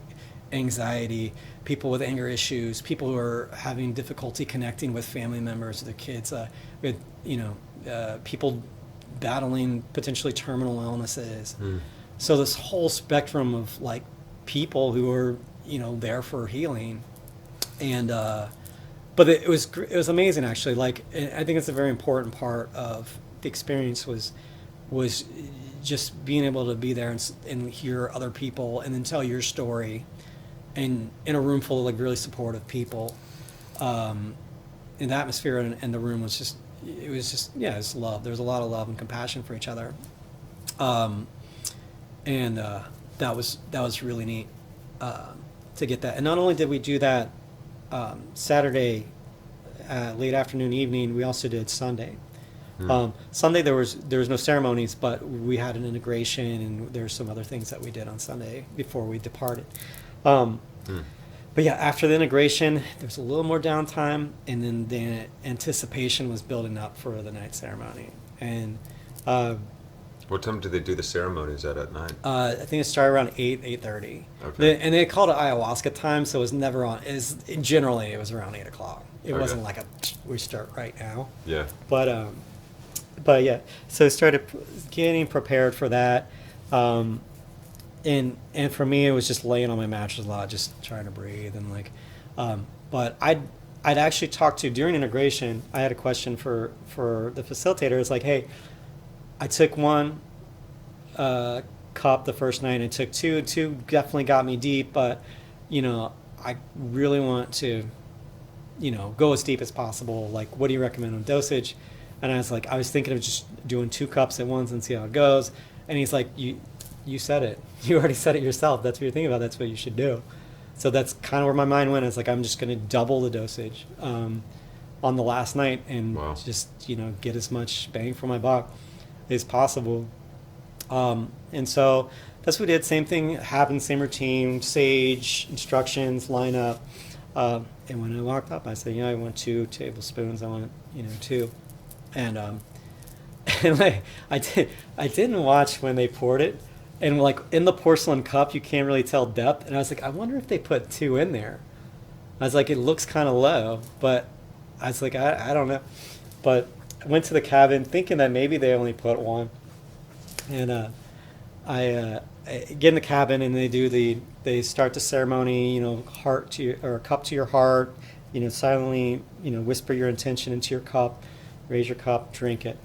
anxiety, people with anger issues, people who are having difficulty connecting with family members, their kids, with people battling potentially terminal illnesses. So this whole spectrum of like people who are there for healing, and but it was amazing actually. Like I think it's a very important part of the experience was just being able to be there and hear other people and then tell your story, and in a room full of like really supportive people. And the atmosphere in the room was just it's love. There's a lot of love and compassion for each other. And that was really neat to get that. And not only did we do that Saturday, late afternoon, evening, we also did Sunday. Sunday there was no ceremonies, but we had an integration, and there's some other things that we did on Sunday before we departed. But yeah, after the integration, there was a little more downtime, and then the anticipation was building up for the night ceremony. And What time do they do the ceremonies at night? I think it started around 8:30. Okay. And they called it ayahuasca time, so it was never on. Generally, it was around 8 o'clock. It Okay. wasn't like we start right now. Yeah. But yeah, so I started getting prepared for that. And for me, it was just laying on my mattress a lot, just trying to breathe and like. But I'd actually talked to during integration. I had a question for the facilitator. It's like, hey, I took one cup the first night, and I took two. Two definitely got me deep, but I really want to go as deep as possible. Like, what do you recommend on dosage? And I was thinking of just doing 2 cups at once and see how it goes. And he's like, you said it. You already said it yourself. That's what you're thinking about. That's what you should do. So that's kind of where my mind went. It's like, I'm just going to double the dosage on the last night and Wow. just, get as much bang for my buck as possible. And so that's what we did. Same thing happened, same routine, sage, instructions, line up. And when I walked up, I said, I want 2 tablespoons. I want, 2. And and like I didn't watch when they poured it, and like in the porcelain cup you can't really tell depth, and I was like, I wonder if they put 2 in there. I was like, it looks kind of low, but I was like, I don't know. But I went to the cabin thinking that maybe they only put 1, and I get in the cabin, and they start the ceremony, heart to or cup to your heart, silently, whisper your intention into your cup, raise your cup, drink it.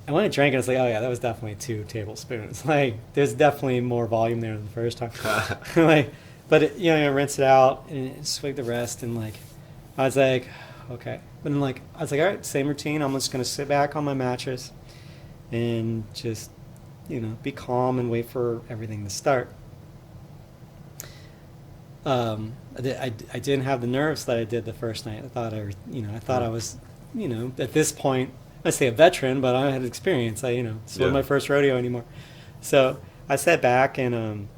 And when I drank it, I was like, oh yeah, that was definitely 2 tablespoons. Like, there's definitely more volume there than the first time. But I rinse it out and swig the rest, and like, I was like, okay. But then I was like, all right, same routine. I'm just gonna sit back on my mattress and just, be calm and wait for everything to start. I didn't have the nerves that I did the first night. I thought I was, at this point, I say a veteran, but I had experience. This wasn't my first rodeo anymore. So I sat back and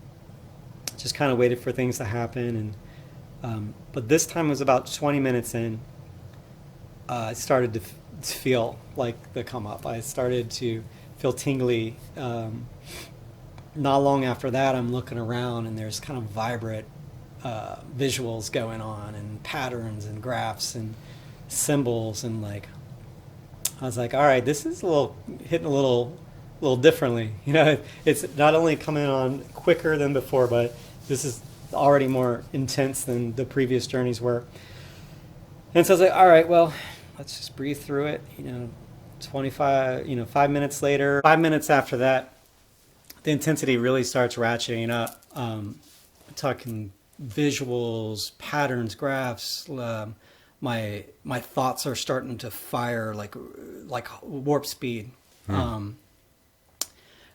just kind of waited for things to happen. And but this time was about 20 minutes in. I started to feel like the come up. I started to feel tingly. Not long after that, I'm looking around, and there's kind of vibrant visuals going on, and patterns and graphs and symbols, and like I was like, all right, this is hitting a little differently. It's not only coming on quicker than before, but this is already more intense than the previous journeys were. And so I was like, all right, well, let's just breathe through it. 5 minutes later, 5 minutes after that, the intensity really starts ratcheting up. Talking visuals, patterns, graphs. My thoughts are starting to fire like warp speed.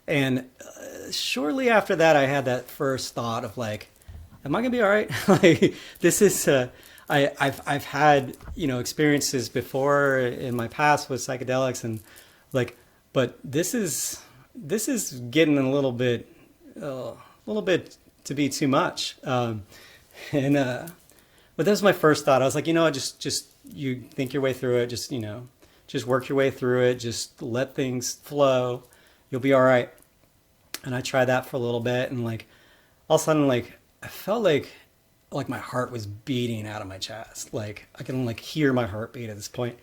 And shortly after that, I had that first thought of like, am I gonna be all right? Like, this is I've had experiences before in my past with psychedelics, and like, but this is getting a little bit to be too much. But that was my first thought. I was like, just you think your way through it. Just work your way through it. Just let things flow. You'll be all right. And I tried that for a little bit, and like, all of a sudden, like, I felt like like my heart was beating out of my chest. Like I can like hear my heartbeat at this point.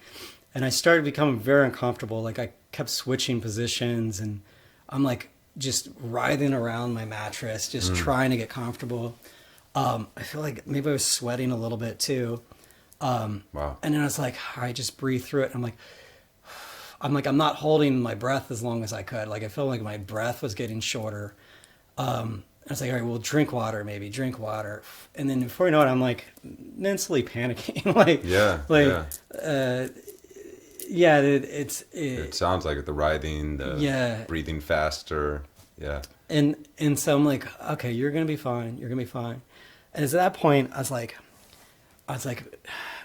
And I started becoming very uncomfortable. Like I kept switching positions and I'm like just writhing around my mattress, just trying to get comfortable. I feel like maybe I was sweating a little bit too. Wow. And then I was like, all right, just breathe through it. I'm not holding my breath as long as I could. Like I felt like my breath was getting shorter. I was like, all right, well, drink water, maybe drink water. And then before you know it, I'm like mentally panicking. Yeah, It sounds like the writhing, the yeah. breathing faster. Yeah. And so I'm like, okay, you're gonna be fine. You're gonna be fine. And at that point, I was like,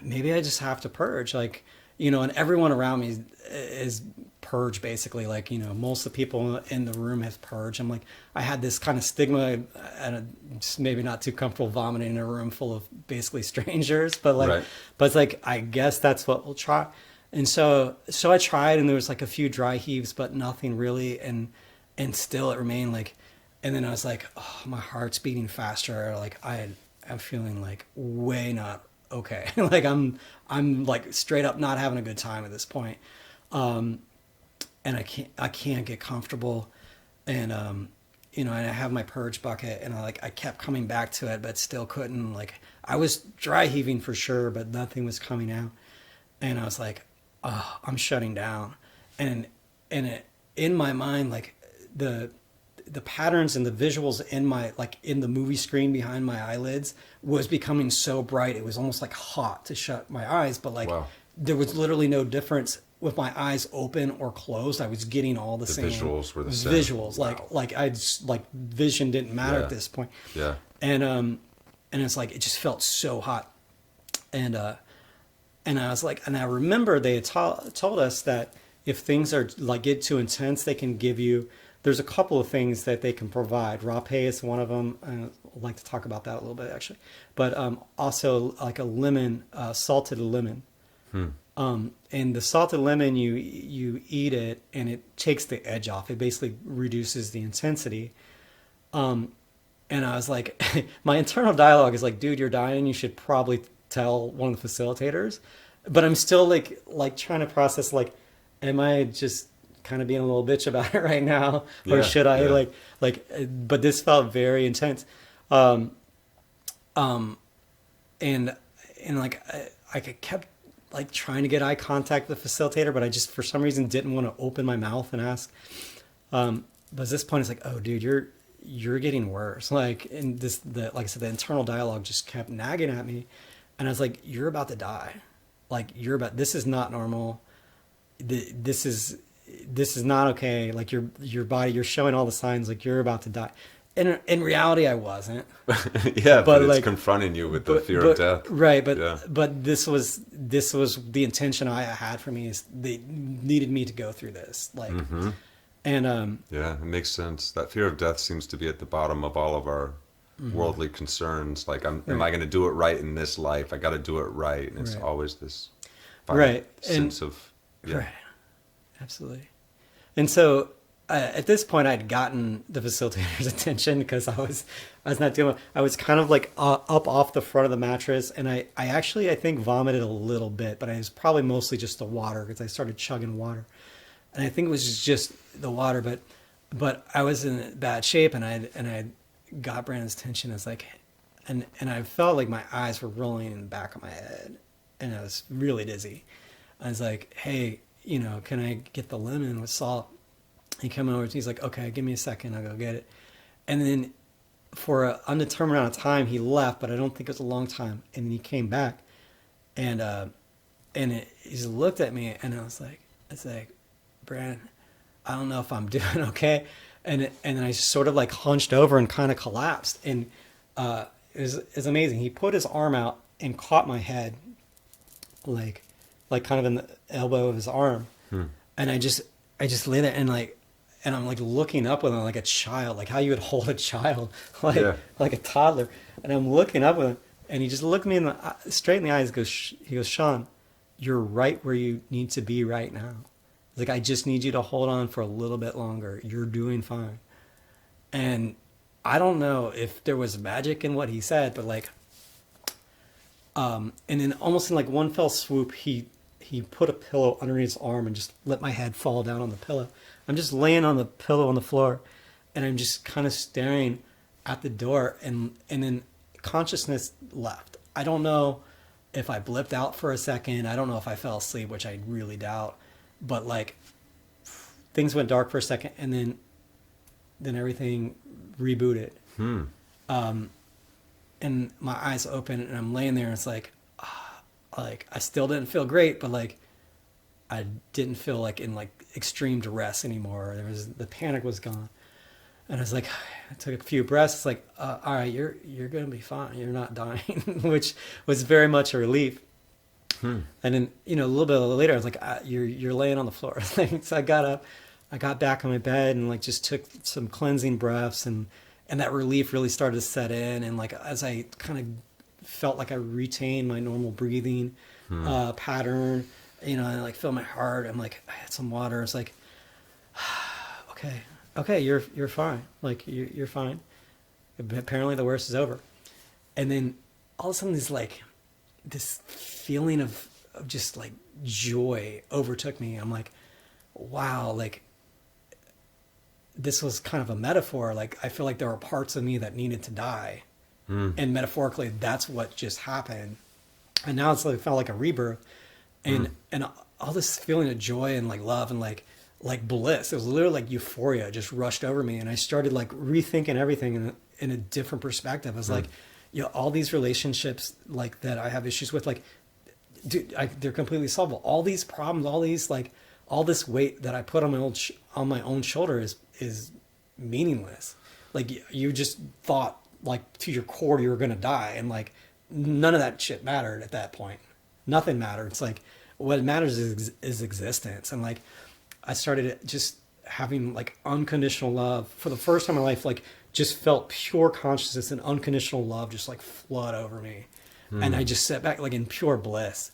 maybe I just have to purge. Like, and everyone around me is purge basically. Like, most of the people in the room have purged. I'm like, I had this kind of stigma and just maybe not too comfortable vomiting in a room full of basically strangers, but like, Right. but it's like, I guess that's what we'll try. And so I tried and there was like a few dry heaves, but nothing really. And still it remained like, and then I was like, oh, my heart's beating faster. Like I'm feeling like way not okay. Like I'm like straight up not having a good time at this point. And I can't get comfortable. And, and I have my purge bucket and I kept coming back to it, but still couldn't. Like I was dry heaving for sure, but nothing was coming out. And I was like, oh, I'm shutting down. And in my mind, like the patterns and the visuals in the movie screen behind my eyelids was becoming so bright. It was almost like hot to shut my eyes, but like Wow. there was literally no difference with my eyes open or closed. I was getting all the same visuals were the same. visuals. Wow. Like vision didn't matter at this point. Yeah. And it's like, it just felt so hot. And I was like, and I remember they had told us that if things are like get too intense, they can give you, there's a couple of things that they can provide. Rapé is one of them. I'd like to talk about that a little bit actually, but also like a lemon, salted lemon. And the salted lemon, you eat it and it takes the edge off. It basically reduces the intensity. And I was like, my internal dialogue is like, dude, you're dying. You should probably tell one of the facilitators. But I'm still like trying to process, like, am I just kind of being a little bitch about it right now? Or should I but this felt very intense. And like, I kept like trying to get eye contact with the facilitator, but I just, for some reason, didn't want to open my mouth and ask. But at this point, it's like, oh, dude, you're getting worse. Like, and like I said, the internal dialogue just kept nagging at me. And I was like, you're about to die. Like, this is not normal. This is not okay. Like your body, you're showing all the signs like you're about to die. And in reality, I wasn't. Yeah, but it's like, confronting you with the fear of death. Right, but this was the intention I had for me, is they needed me to go through this. Like, and yeah, it makes sense. That fear of death seems to be at the bottom of all of our worldly concerns. Like, am I going to do it right in this life? I got to do it right, and it's always this sense of right, absolutely. And so at this point, I'd gotten the facilitator's attention because I was not doing. I was kind of like up off the front of the mattress, and I actually I think vomited a little bit, but I was probably mostly just the water because I started chugging water, and I think it was just the water, but I was in bad shape, and I got Brandon's attention. I was like, and I felt like my eyes were rolling in the back of my head, and I was really dizzy. I was like, hey, can I get the lemon with salt? He came over, he's like, okay, give me a second, I'll go get it. And then for an undetermined amount of time, he left, but I don't think it was a long time. And then he came back, and he just looked at me, and I was like, Brandon, I don't know if I'm doing okay. And then I sort of like hunched over and kind of collapsed. And it was amazing. He put his arm out and caught my head, like kind of in the elbow of his arm. And I just lay there and I'm like looking up with him like a child, like how you would hold a child, like a toddler. And I'm looking up with him, and he just looked me straight in the eyes. He goes, Shaun, you're right where you need to be right now. Like, I just need you to hold on for a little bit longer. You're doing fine. And I don't know if there was magic in what he said, but like, And then almost in like one fell swoop, he put a pillow underneath his arm and just let my head fall down on the pillow. I'm just laying on the pillow on the floor, and I'm just kind of staring at the door, and then consciousness left. I don't know if I blipped out for a second. I don't know if I fell asleep, which I really doubt. But like things went dark for a second, and then everything rebooted. And my eyes open, and I'm laying there, and it's like I still didn't feel great, but like I didn't feel like in like extreme duress anymore. The panic was gone, and I was like, I took a few breaths. It's like, all right, you're gonna be fine. You're not dying, which was very much a relief. And then a little bit later, I was like, you're laying on the floor. So I got up, I got back on my bed, and like just took some cleansing breaths, and that relief really started to set in. And like as I kind of felt like I retained my normal breathing pattern, I like felt my heart. I'm like, I had some water. It's like, okay, you're fine. Like you're fine. Apparently the worst is over. And then all of a sudden this feeling of just like joy overtook me. I'm like, wow, like this was kind of a metaphor. Like I feel like there were parts of me that needed to die. And metaphorically, that's what just happened. And now it's like, it felt like a rebirth. And all this feeling of joy and like love and like bliss. It was literally like euphoria just rushed over me. And I started like rethinking everything in a different perspective. I was like, all these relationships like that I have issues with, like, dude, they're completely solvable. All these problems, all this weight that I put on my own shoulder is meaningless. Like you just thought like to your core you were going to die, and like none of that shit mattered at that point. Nothing mattered. It's like what matters is existence. And like I started just having like unconditional love for the first time in my life. Like just felt pure consciousness and unconditional love just like flood over me. And I just sat back like in pure bliss.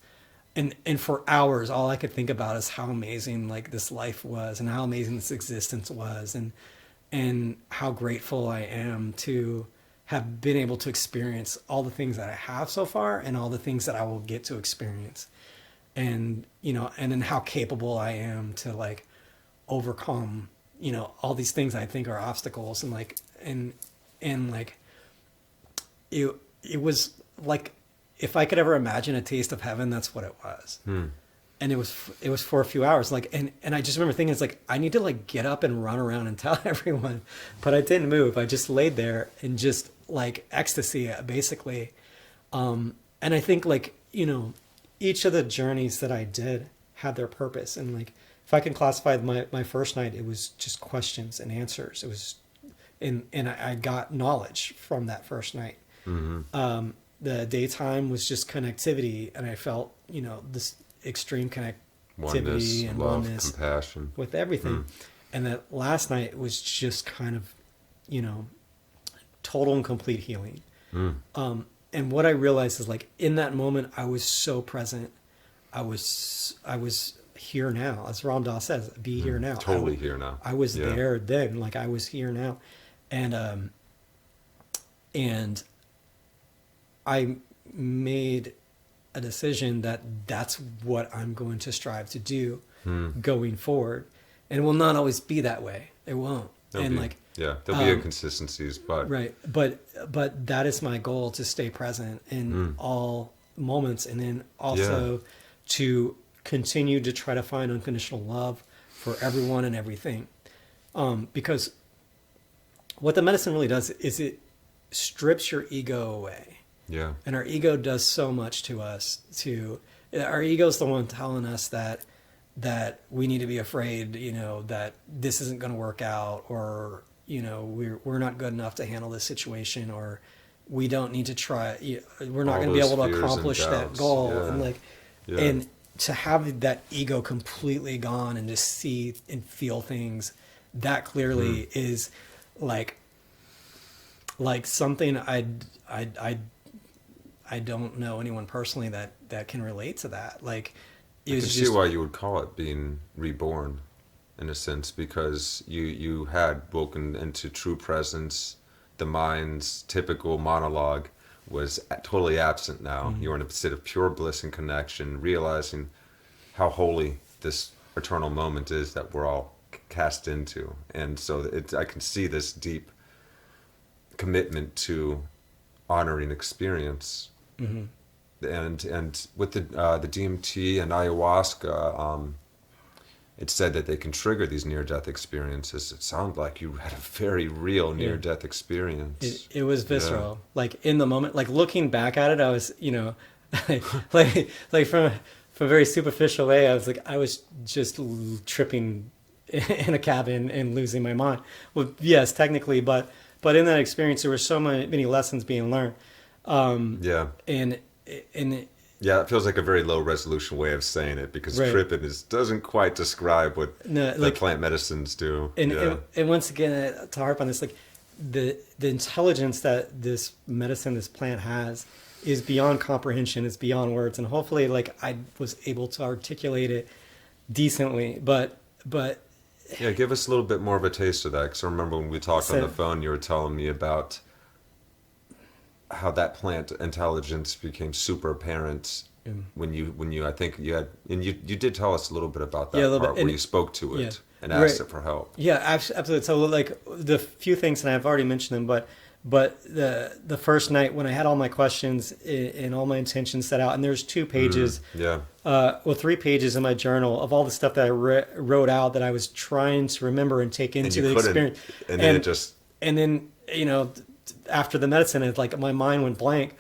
And for hours, all I could think about is how amazing like this life was, and how amazing this existence was, and how grateful I am to have been able to experience all the things that I have so far, and all the things that I will get to experience. And, and then how capable I am to like overcome, all these things I think are obstacles. And like, and like, it was like, if I could ever imagine a taste of heaven, that's what it was. And it was for a few hours. Like, and I just remember thinking, it's like, I need to like get up and run around and tell everyone, but I didn't move. I just laid there in just like ecstasy, basically. And I think like, each of the journeys that I did had their purpose. And like, if I can classify my first night, it was just questions and answers. It was, and I got knowledge from that first night. The daytime was just connectivity, and I felt, this extreme connectivity and love, oneness, compassion with everything. And that last night was just kind of, total and complete healing. And what I realized is like in that moment, I was so present. I was here now, as Ram Dass says, be here now. Totally here now. I was there then, like I was here now. And I made a decision that that's what I'm going to strive to do going forward. And it will not always be that way. It won't. There'll be inconsistencies, but right. But that is my goal, to stay present in all moments, and then also to continue to try to find unconditional love for everyone and everything. Because what the medicine really does is it strips your ego away. Yeah. And our ego does so much to us. Our ego's the one telling us that we need to be afraid, that this isn't going to work out, or, we're not good enough to handle this situation, or we don't need to try, we're not going to be able to accomplish that goal. And and to have that ego completely gone and just see and feel things that clearly is like something I don't know anyone personally that can relate to that. Like, I can see why you would call it being reborn, in a sense, because you had woken into true presence, the mind's typical monologue was totally absent now. You were in a state of pure bliss and connection, realizing how holy this eternal moment is that we're all cast into. And so I can see this deep commitment to honoring experience. And with the DMT and ayahuasca, it's said that they can trigger these near-death experiences. It sounded like you had a very real near-death experience. It was visceral. Like in the moment, like looking back at it, I was, like from a very superficial way, I was just tripping in a cabin and losing my mind. Well, yes, technically, but in that experience, there were so many lessons being learned. And yeah, it feels like a very low resolution way of saying it, because tripping doesn't quite describe what the plant medicines do. And once again, to harp on this, like the intelligence that this medicine, this plant has is beyond comprehension. It's beyond words. And hopefully like I was able to articulate it decently, but yeah, give us a little bit more of a taste of that. Because I remember when we talked on the phone, you were telling me about how that plant intelligence became super apparent when you I think you had, and you did tell us a little bit about that part where you spoke to it and asked it for help. Yeah, absolutely. So like the few things, and I've already mentioned them, but the first night when I had all my questions and all my intentions set out, and there's 2 pages, 3 pages in my journal of all the stuff that I wrote out that I was trying to remember and take into the experience. And then after the medicine, it's like my mind went blank,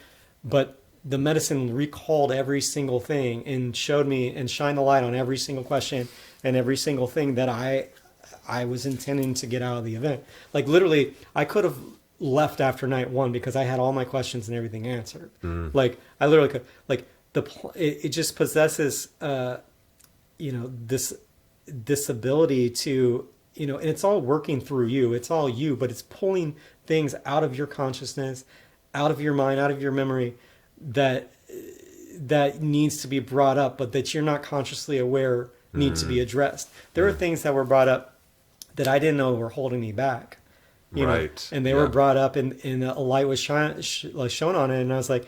but the medicine recalled every single thing and showed me and shined the light on every single question and every single thing that I was intending to get out of the event. Like literally, I could have left after night 1 because I had all my questions and everything answered. Like I literally could, like it just possesses, this ability to, and it's all working through you. It's all you, but it's pulling things out of your consciousness, out of your mind, out of your memory that needs to be brought up, but that you're not consciously aware need to be addressed. There are things that were brought up that I didn't know were holding me back. You know, and they were brought up and a light was shown on it. And I was like,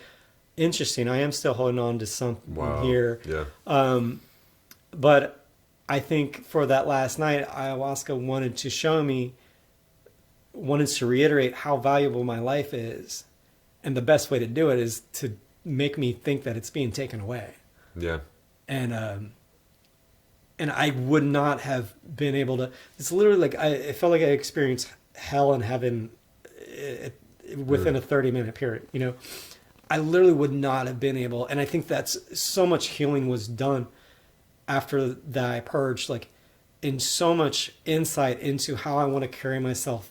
interesting. I am still holding on to something here. Yeah. But I think for that last night, ayahuasca wanted to reiterate how valuable my life is. And the best way to do it is to make me think that it's being taken away. Yeah. And I would not have been able to, it's literally like, it felt like I experienced hell and heaven within a 30-minute period. I literally would not have been able, and I think that's so much healing was done after that I purged, like, in so much insight into how I want to carry myself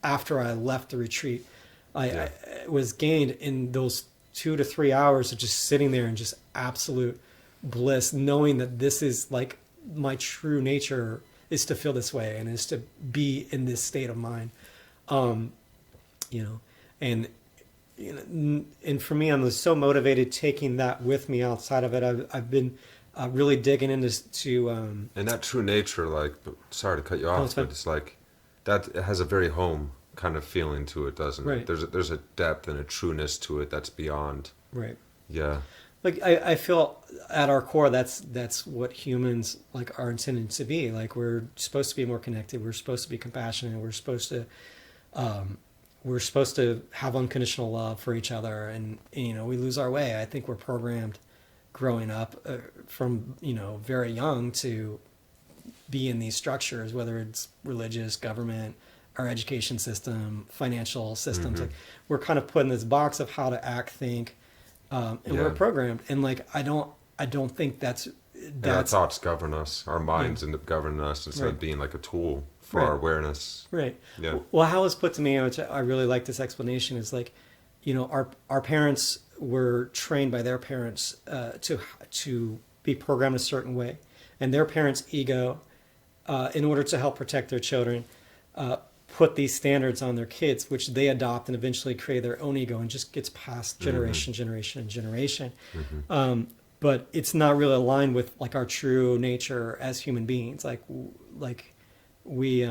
after I left the retreat. I was gained in those 2 to 3 hours of just sitting there in just absolute bliss, knowing that this is like my true nature is to feel this way and is to be in this state of mind. And for me, I'm so motivated taking that with me outside of it. I've been really digging into and that true nature, like, sorry to cut you off, but it's like that it has a very home kind of feeling to it, doesn't it? There's a depth and a trueness to it that's beyond. Right. Yeah. Like I feel at our core that's what humans like are intended to be. Like we're supposed to be more connected. We're supposed to be compassionate. We're supposed to have unconditional love for each other. And we lose our way. I think we're programmed growing up from very young to be in these structures, whether it's religious, government, our education system, financial systems. Like we're kind of put in this box of how to act, think. And we're programmed, and like I don't think that's our thoughts govern us. Our minds end up governing us instead of being like a tool for our awareness. Right. Yeah. Well, how it's put to me, which I really like this explanation, is like, our parents were trained by their parents to be programmed a certain way, and their parents' ego, in order to help protect their children, put these standards on their kids, which they adopt and eventually create their own ego and just gets passed generation. But it's not really aligned with like our true nature as human beings. Like we,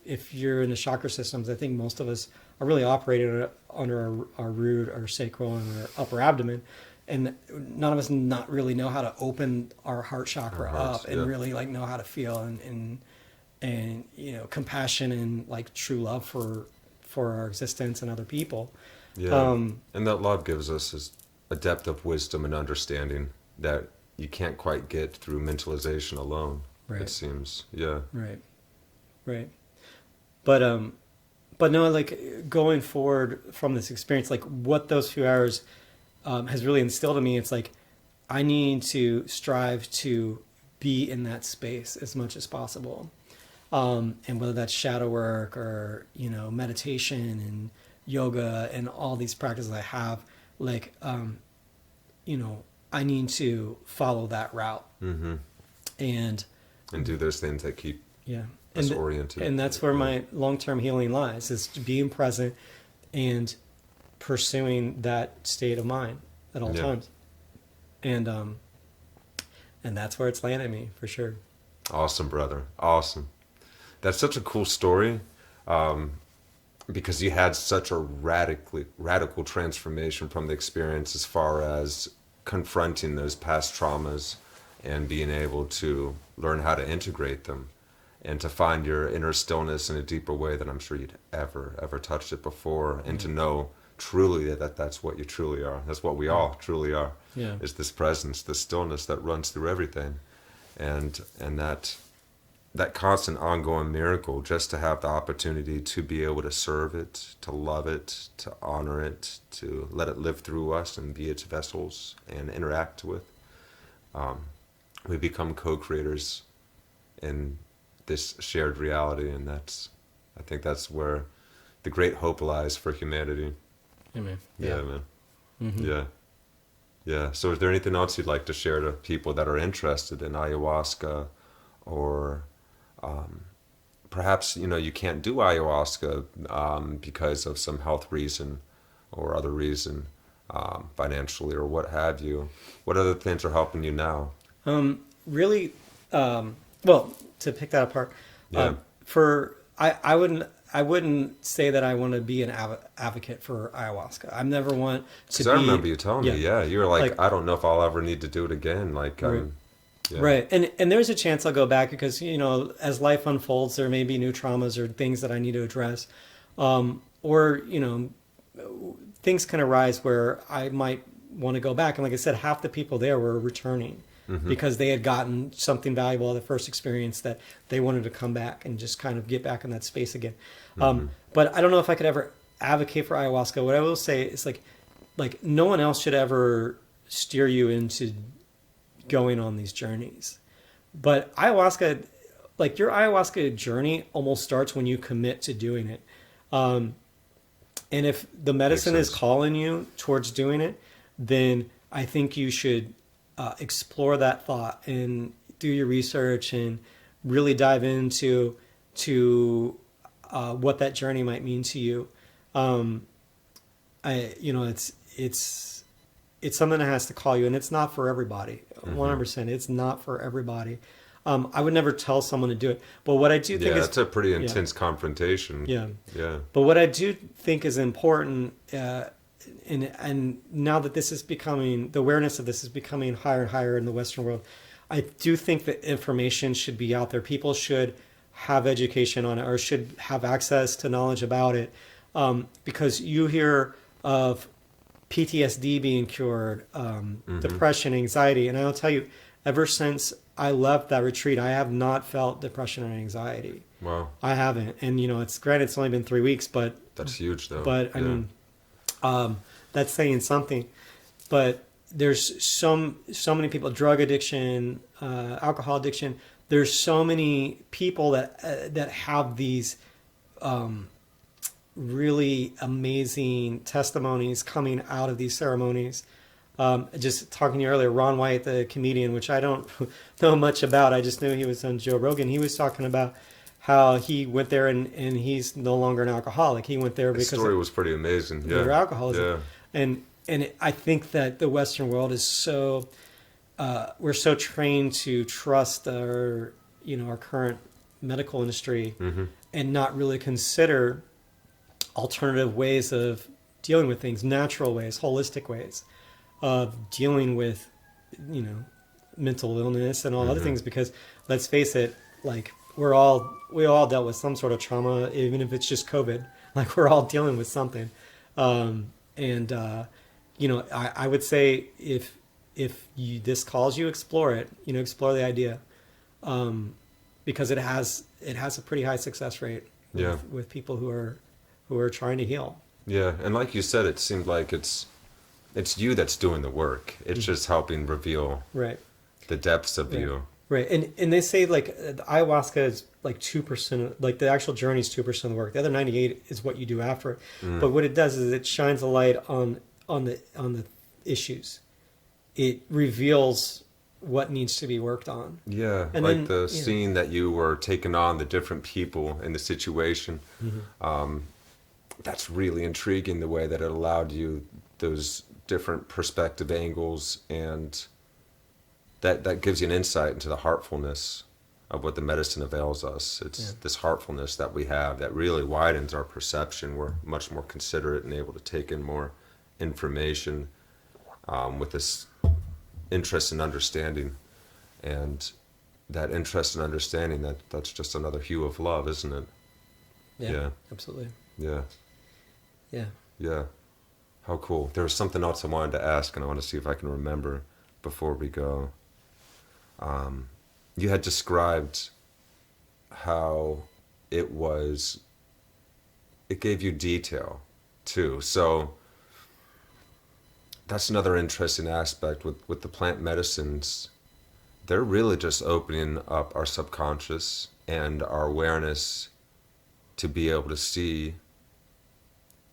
if you're in the chakra systems, I think most of us are really operating under our root, our sacral, and our upper abdomen. And none of us not really know how to open our heart chakra up and really like know how to feel and compassion and like true love for our existence and other people. Yeah. And that love gives us a depth of wisdom and understanding that you can't quite get through mentalization alone. Right. It seems. Yeah. Right. But no, like going forward from this experience, like what those few hours has really instilled in me, it's like I need to strive to be in that space as much as possible. And whether that's shadow work or, meditation and yoga and all these practices I have, like, I need to follow that route. Mm-hmm. And do those things that keep us oriented. And that's where my long-term healing lies, is being present and pursuing that state of mind at all times. And that's where it's landed me, for sure. Awesome, brother. Awesome. That's such a cool story, because you had such a radical transformation from the experience as far as confronting those past traumas and being able to learn how to integrate them and to find your inner stillness in a deeper way than I'm sure you'd ever touched it before, and to know truly that's what you truly are. That's what we all truly are. Yeah. Is this presence, this stillness that runs through everything, and that constant ongoing miracle, just to have the opportunity to be able to serve it, to love it, to honor it, to let it live through us and be its vessels and interact with. We become co-creators in this shared reality, and I think that's where the great hope lies for humanity. Amen. Yeah, man. Mm-hmm. Yeah. So is there anything else you'd like to share to people that are interested in ayahuasca, or perhaps, you can't do ayahuasca because of some health reason or other reason, financially or what have you? What other things are helping you now? Really, well, to pick that apart, I wouldn't say that I want to be an advocate for ayahuasca. I never want to be. Because I remember you telling me, you were like, I don't know if I'll ever need to do it again. Like, Right. And there's a chance I'll go back because, as life unfolds, there may be new traumas or things that I need to address. Or, things can arise where I might want to go back. And like I said, half the people there were returning because they had gotten something valuable out of the first experience that they wanted to come back and just kind of get back in that space again. But I don't know if I could ever advocate for ayahuasca. What I will say is like no one else should ever steer you into going on these journeys. But ayahuasca, like your ayahuasca journey almost starts when you commit to doing it. And if the medicine is calling you towards doing it, then I think you should explore that thought and do your research and really dive into what that journey might mean to you. It's something that has to call you, and it's not for everybody. 100%, it's not for everybody. I would never tell someone to do it, but what I do think is that's a pretty intense confrontation. Yeah. But what I do think is important, and now that this is becoming, the awareness of this is becoming higher and higher in the Western world, I do think that information should be out there. People should have education on it, or should have access to knowledge about it, because you hear of PTSD being cured, depression, anxiety, and I'll tell you, ever since I left that retreat, I have not felt depression and anxiety. Wow. I haven't. And, it's granted, it's only been 3 weeks, but that's huge though. But I mean, that's saying something. But there's so many people, drug addiction, alcohol addiction. There's so many people that have these, really amazing testimonies coming out of these ceremonies. Just talking to you earlier, Ron White, the comedian, which I don't know much about. I just knew he was on Joe Rogan. He was talking about how he went there and he's no longer an alcoholic. He went there because the story was pretty amazing. Yeah. Their alcoholism. Yeah. And I think that the Western world is so, we're so trained to trust our current medical industry and not really consider alternative ways of dealing with things, natural ways, holistic ways of dealing with, you know, mental illness and all other things. Because let's face it, like we all dealt with some sort of trauma, even if it's just COVID. Like we're all dealing with something, and you know, I would say if this calls you, explore it. You know, explore the idea, because it has a pretty high success rate with people who are trying to heal. Yeah, and like you said, it seemed like it's you that's doing the work. It's just helping reveal Right. the depths of you. Right. And they say like the ayahuasca is like 2%, like the actual journey is 2% of the work. The other 98 is what you do after it. But what it does is it shines a light on the issues. It reveals what needs to be worked on. Yeah, And like then, the scene that you were taking on, the different people in the situation. That's really intriguing, the way that it allowed you those different perspective angles, and that gives you an insight into the heartfulness of what the medicine avails us. It's this heartfulness that we have that really widens our perception. We're much more considerate and able to take in more information with this interest and understanding. And that interest and understanding, that's just another hue of love, isn't it? Yeah. Absolutely. Yeah. Yeah. Yeah. How cool. There was something else I wanted to ask, and I want to see if I can remember before we go. You had described how it gave you detail too. So that's another interesting aspect with the plant medicines. They're really just opening up our subconscious and our awareness to be able to see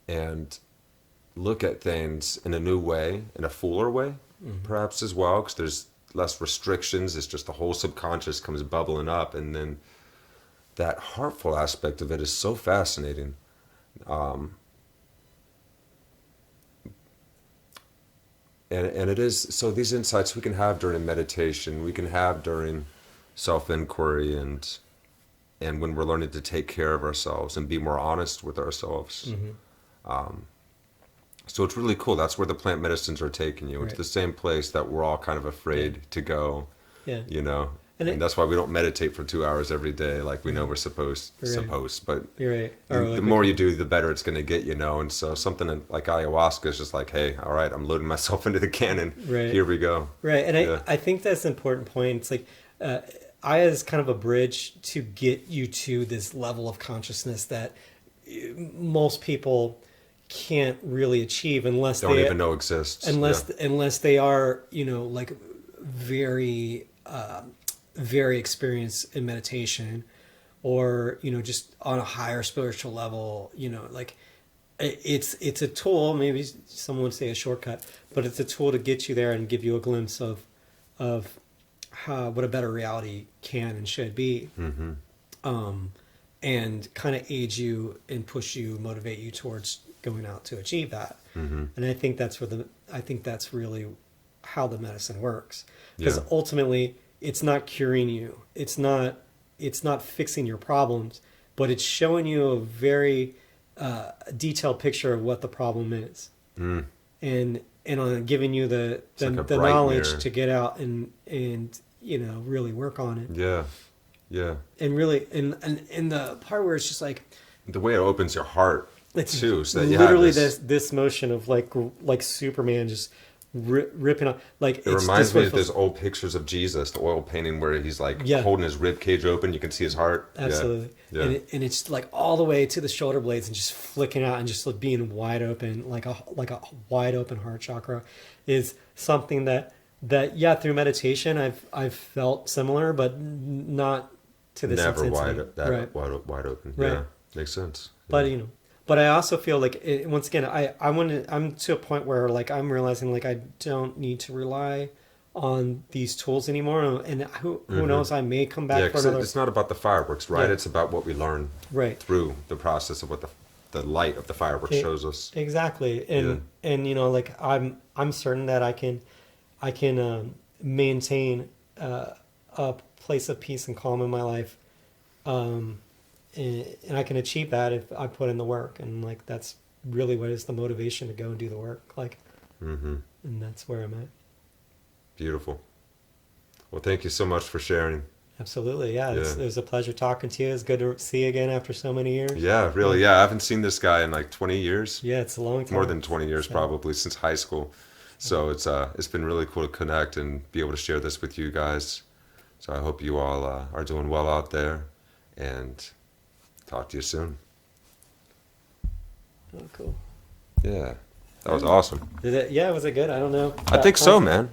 and look at things in a new way, in a fuller way, perhaps as well, because there's less restrictions. It's just the whole subconscious comes bubbling up, and then that heartful aspect of it is so fascinating. And it is, so these insights we can have during meditation, we can have during self-inquiry, and when we're learning to take care of ourselves and be more honest with ourselves. So it's really cool. That's where the plant medicines are taking you. It's the same place that we're all kind of afraid to go, you know. And that's why we don't meditate for 2 hours every day like we know we're supposed. But You're right. the more you do, the better it's going to get, you know. And so something like ayahuasca is just like, hey, all right, I'm loading myself into the cannon. Here we go. Right. And I think that's an important point. It's like Ayah is kind of a bridge to get you to this level of consciousness that most people can't really achieve unless don't even know exists. Unless they are, you know, like very very experienced in meditation, or, you know, just on a higher spiritual level. You know, like it's a tool, maybe someone would say a shortcut, but it's a tool to get you there and give you a glimpse of how, what a better reality can and should be. And kind of aid you and push you, motivate you towards going out to achieve that. And I think that's that's really how the medicine works, because ultimately it's not curing you, it's not fixing your problems, but it's showing you a very detailed picture of what the problem is, and on giving you the knowledge mirror to get out and you know, really work on it. And really, and the part where it's just like the way it opens your heart too, so that you literally have this motion of like Superman just ripping up. Like it reminds me of those old pictures of Jesus, the oil painting where he's like holding his rib cage open. You can see his heart. Absolutely. And it's like all the way to the shoulder blades and just flicking out and just like being wide open, like a wide open heart chakra, is something that through meditation I've felt similar, but not to this intensity. Wide open. Yeah, makes sense. But you know, but I also feel like once again, I'm to a point where like I'm realizing like I don't need to rely on these tools anymore, and who knows, I may come back for another. It's not about the fireworks, right? It's about what we learn through the process of what the light of the fireworks shows us. Exactly, and you know, like I'm certain that I can maintain a place of peace and calm in my life, and I can achieve that if I put in the work. And like that's really what is the motivation to go and do the work. Like, Mm-hmm. and that's where I'm at. Beautiful. Well, thank you so much for sharing. Absolutely, yeah. Yeah. It was a pleasure talking to you. It's good to see you again after so many years. Yeah, really. Yeah, I haven't seen this guy in like 20 years. Yeah, it's a long time. More than 20 years, So, probably since high school. So it's been really cool to connect and be able to share this with you guys. So I hope you all are doing well out there, and talk to you soon. oh, cool. Yeah, that was awesome. Was it good? I don't know. I think so, man.